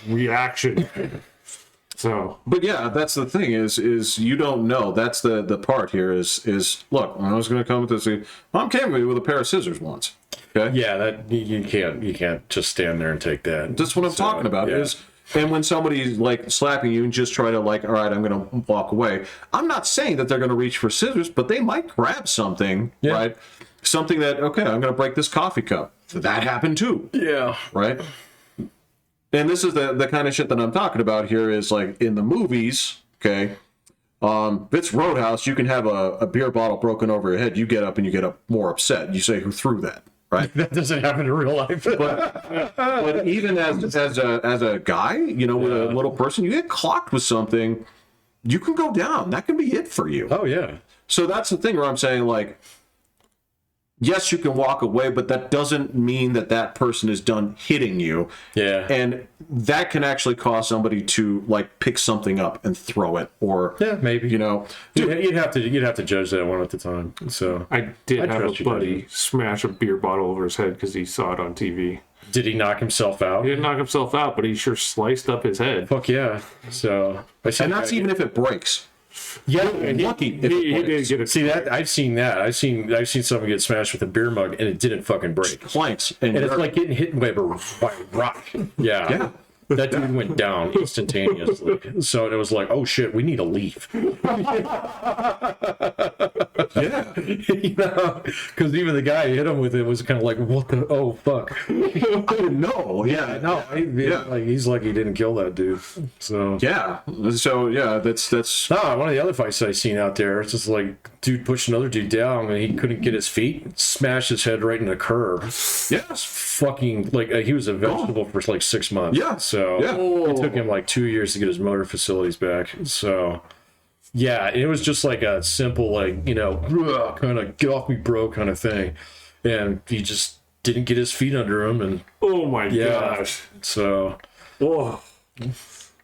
reaction. So, But yeah, that's the thing is you don't know. That's the part here is look, when I was going to come with this, Mom came with me with a pair of scissors once. Okay. Yeah, that you can't just stand there and take that. That's what I'm talking about yeah. is, and when somebody's like slapping you and just try to like, all right, I'm going to walk away. I'm not saying that they're going to reach for scissors, but they might grab something, right? Something that, okay, I'm going to break this coffee cup. That happened too, Yeah. right? And this is the kind of shit that I'm talking about here is like in the movies, okay? It's Roadhouse, you can have a beer bottle broken over your head. You get up and you get up more upset. You say, who threw that? Right? That doesn't happen in real life. But even as a guy, with a little person, you get clocked with something, you can go down. That can be it for you. Oh yeah. So that's the thing where I'm saying, like, yes, you can walk away, but that doesn't mean that person is done hitting you. Yeah. And that can actually cause somebody to like pick something up and throw it, or Yeah, maybe. dude, You'd have to judge that one at the time. So I did have trust a you, buddy smash a beer bottle over his head because he saw it on TV. did he knock himself out? He didn't knock himself out, but he sure sliced up his head. Fuck yeah. So and that's even if it breaks. yeah. Lucky if He it did breaks. get it. See that I've seen that. I've seen someone get smashed with a beer mug and it didn't fucking break. Planks and, And it's like getting hit by a rock. Yeah. Yeah. That dude went down instantaneously. So it was like, oh shit, we need to leave. yeah. Because even the guy who hit him with it was kind of like, what the, oh fuck. No, yeah, No, like he's lucky he didn't kill that dude. So yeah. So yeah, that's one of the other fights I seen out there, it's just like dude pushed another dude down and he couldn't get his feet, smashed his head right in the curb. yes. Fucking like he was a vegetable for like 6 months. Yeah. So Yeah. it took him like 2 years to get his motor facilities back. So yeah, it was just like a simple like kind of get off me bro kind of thing, and he just didn't get his feet under him, and Oh my yeah, gosh. so Oh.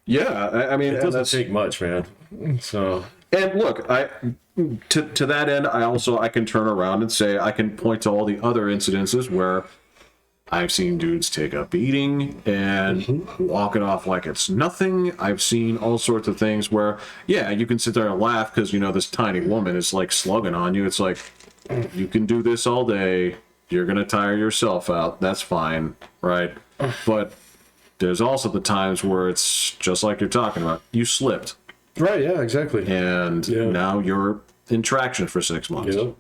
Yeah, I mean, it and doesn't take much, man. So and look, to that end, I can turn around and say I can point to all the other incidences where I've seen dudes take a beating and walk it off like it's nothing. I've seen all sorts of things where, yeah, you can sit there and laugh because, you know, this tiny woman is like slugging on you. It's like, you can do this all day. You're going to tire yourself out. That's fine, right? But there's also the times where it's just like you're talking about. You slipped. Right, yeah, exactly. And now you're in traction for 6 months. Yep.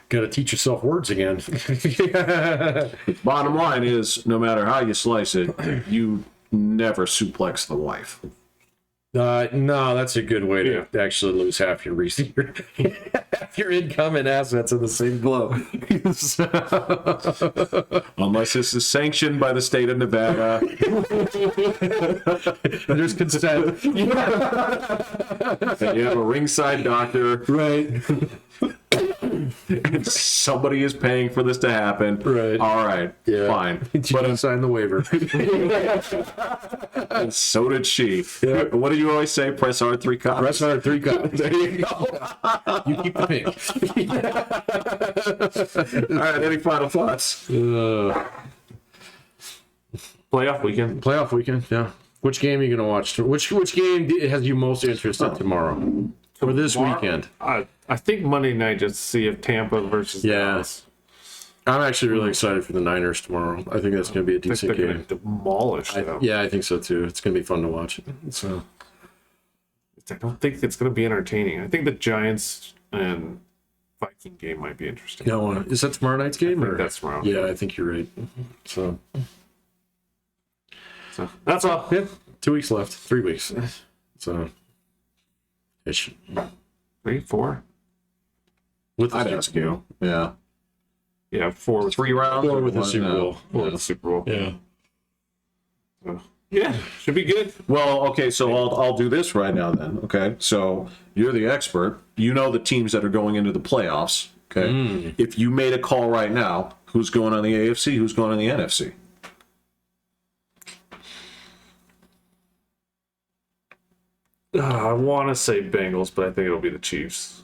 Got to teach yourself words again. Bottom line is, no matter how you slice it, you never suplex the wife. No, that's a good way to actually lose half your half your income and assets in the same blow. Unless this is sanctioned by the state of Nevada. There's consent. And you have a ringside doctor. Right. And somebody is paying for this to happen. Right. All right. Yeah. Fine. But sign the waiver. And so did she. Yeah. What do you always say? Press R3 copies. Press hard 3 copies. There you go. You keep the pink. All right. Any final thoughts? Playoff weekend. Playoff weekend, yeah. Which game are you going to watch? Which game has you most interested tomorrow? Or this weekend? I think Monday night, just to see if Tampa versus Dallas. I'm actually really excited for the Niners tomorrow. I think that's going to be a I think decent they're game. going to demolish them. Yeah, I think so too. It's going to be fun to watch. So I don't think it's going to be entertaining. I think the Giants and Viking game might be interesting. no, is that tomorrow night's game? I think Or? that's tomorrow. Yeah, I think you're right. So That's all. yeah, 2 weeks left. 3 weeks. So ish. 3, 4. With the I'd Super ask Bowl. you. Yeah. Yeah, 4. 3 rounds? Or with the What? Super No. Bowl. For the Super Bowl. Yeah. So, yeah, should be good. Well, okay, so I'll do this right now then. Okay, so you're the expert. You know the teams that are going into the playoffs. Okay, if you made a call right now, who's going on the AFC? Who's going on the NFC? I want to say Bengals, but I think it'll be the Chiefs.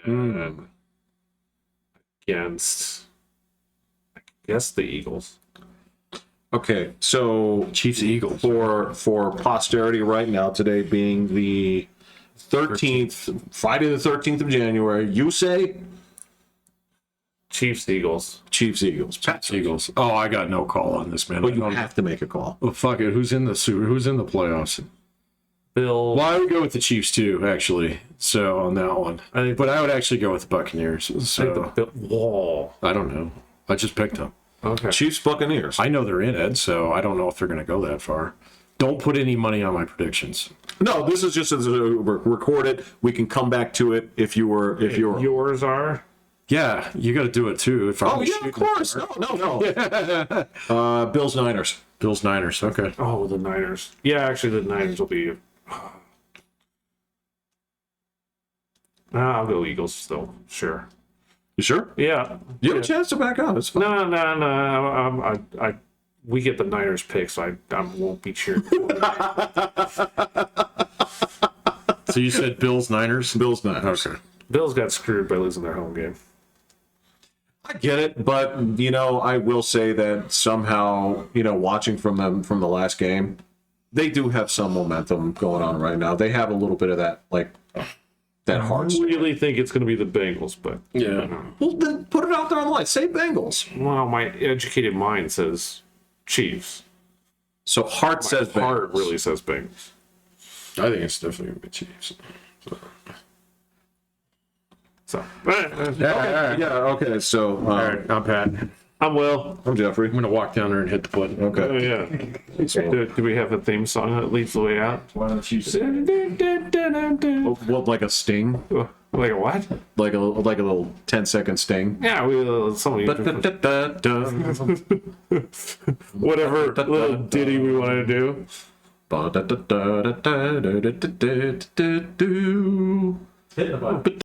And against, I guess, the Eagles. Okay, so Chiefs Eagles. for posterity right now, today being the 13th, Friday the 13th of January, you say Chiefs, Eagles. Chiefs Eagles. Chiefs Eagles. Oh, I got no call on this, man. But you have to make a call. Oh, fuck it. Who's in the playoffs? Bill. Well, I would go with the Chiefs too, actually. So on that one, but I would actually go with the Buccaneers. So Wall. I don't know. I just picked them. Okay. Chiefs Buccaneers. I know they're in it, so I don't know if they're going to go that far. Don't put any money on my predictions. No, this is just as recorded. We can come back to it if you were. Yours are? Yeah, you got to do it too. If Oh yeah, of course. No. Bills Niners. Bills Niners. Okay. Oh, the Niners. Yeah, actually, the Niners will be. I'll go Eagles still. Sure. You sure? Yeah. You have a chance to back out. It's fine. No. We get the Niners pick, so I won't be cheering. So you said Bills Niners. Bills Niners. Okay. Bills got screwed by losing their home game. I get it, but I will say that somehow, watching from them from the last game, they do have some momentum going on right now. They have a little bit of that, that heart. I really think it's going to be the Bengals, but Yeah. Well, then put it out there on the line. Say Bengals. well, my educated mind says Chiefs. So heart says Bengals. Heart really says Bengals. I think it's definitely going to be Chiefs. So, Okay. So All right, I'm Pat. I'm Will. I'm Jeffrey. I'm going to walk down there and hit the button. Okay. Oh yeah. Do we have a theme song that leads the way out? Why don't you say What, like a sting? Like a what? Like a little 10-second sting? Yeah, whatever little ditty we want to do. Do. hit the button?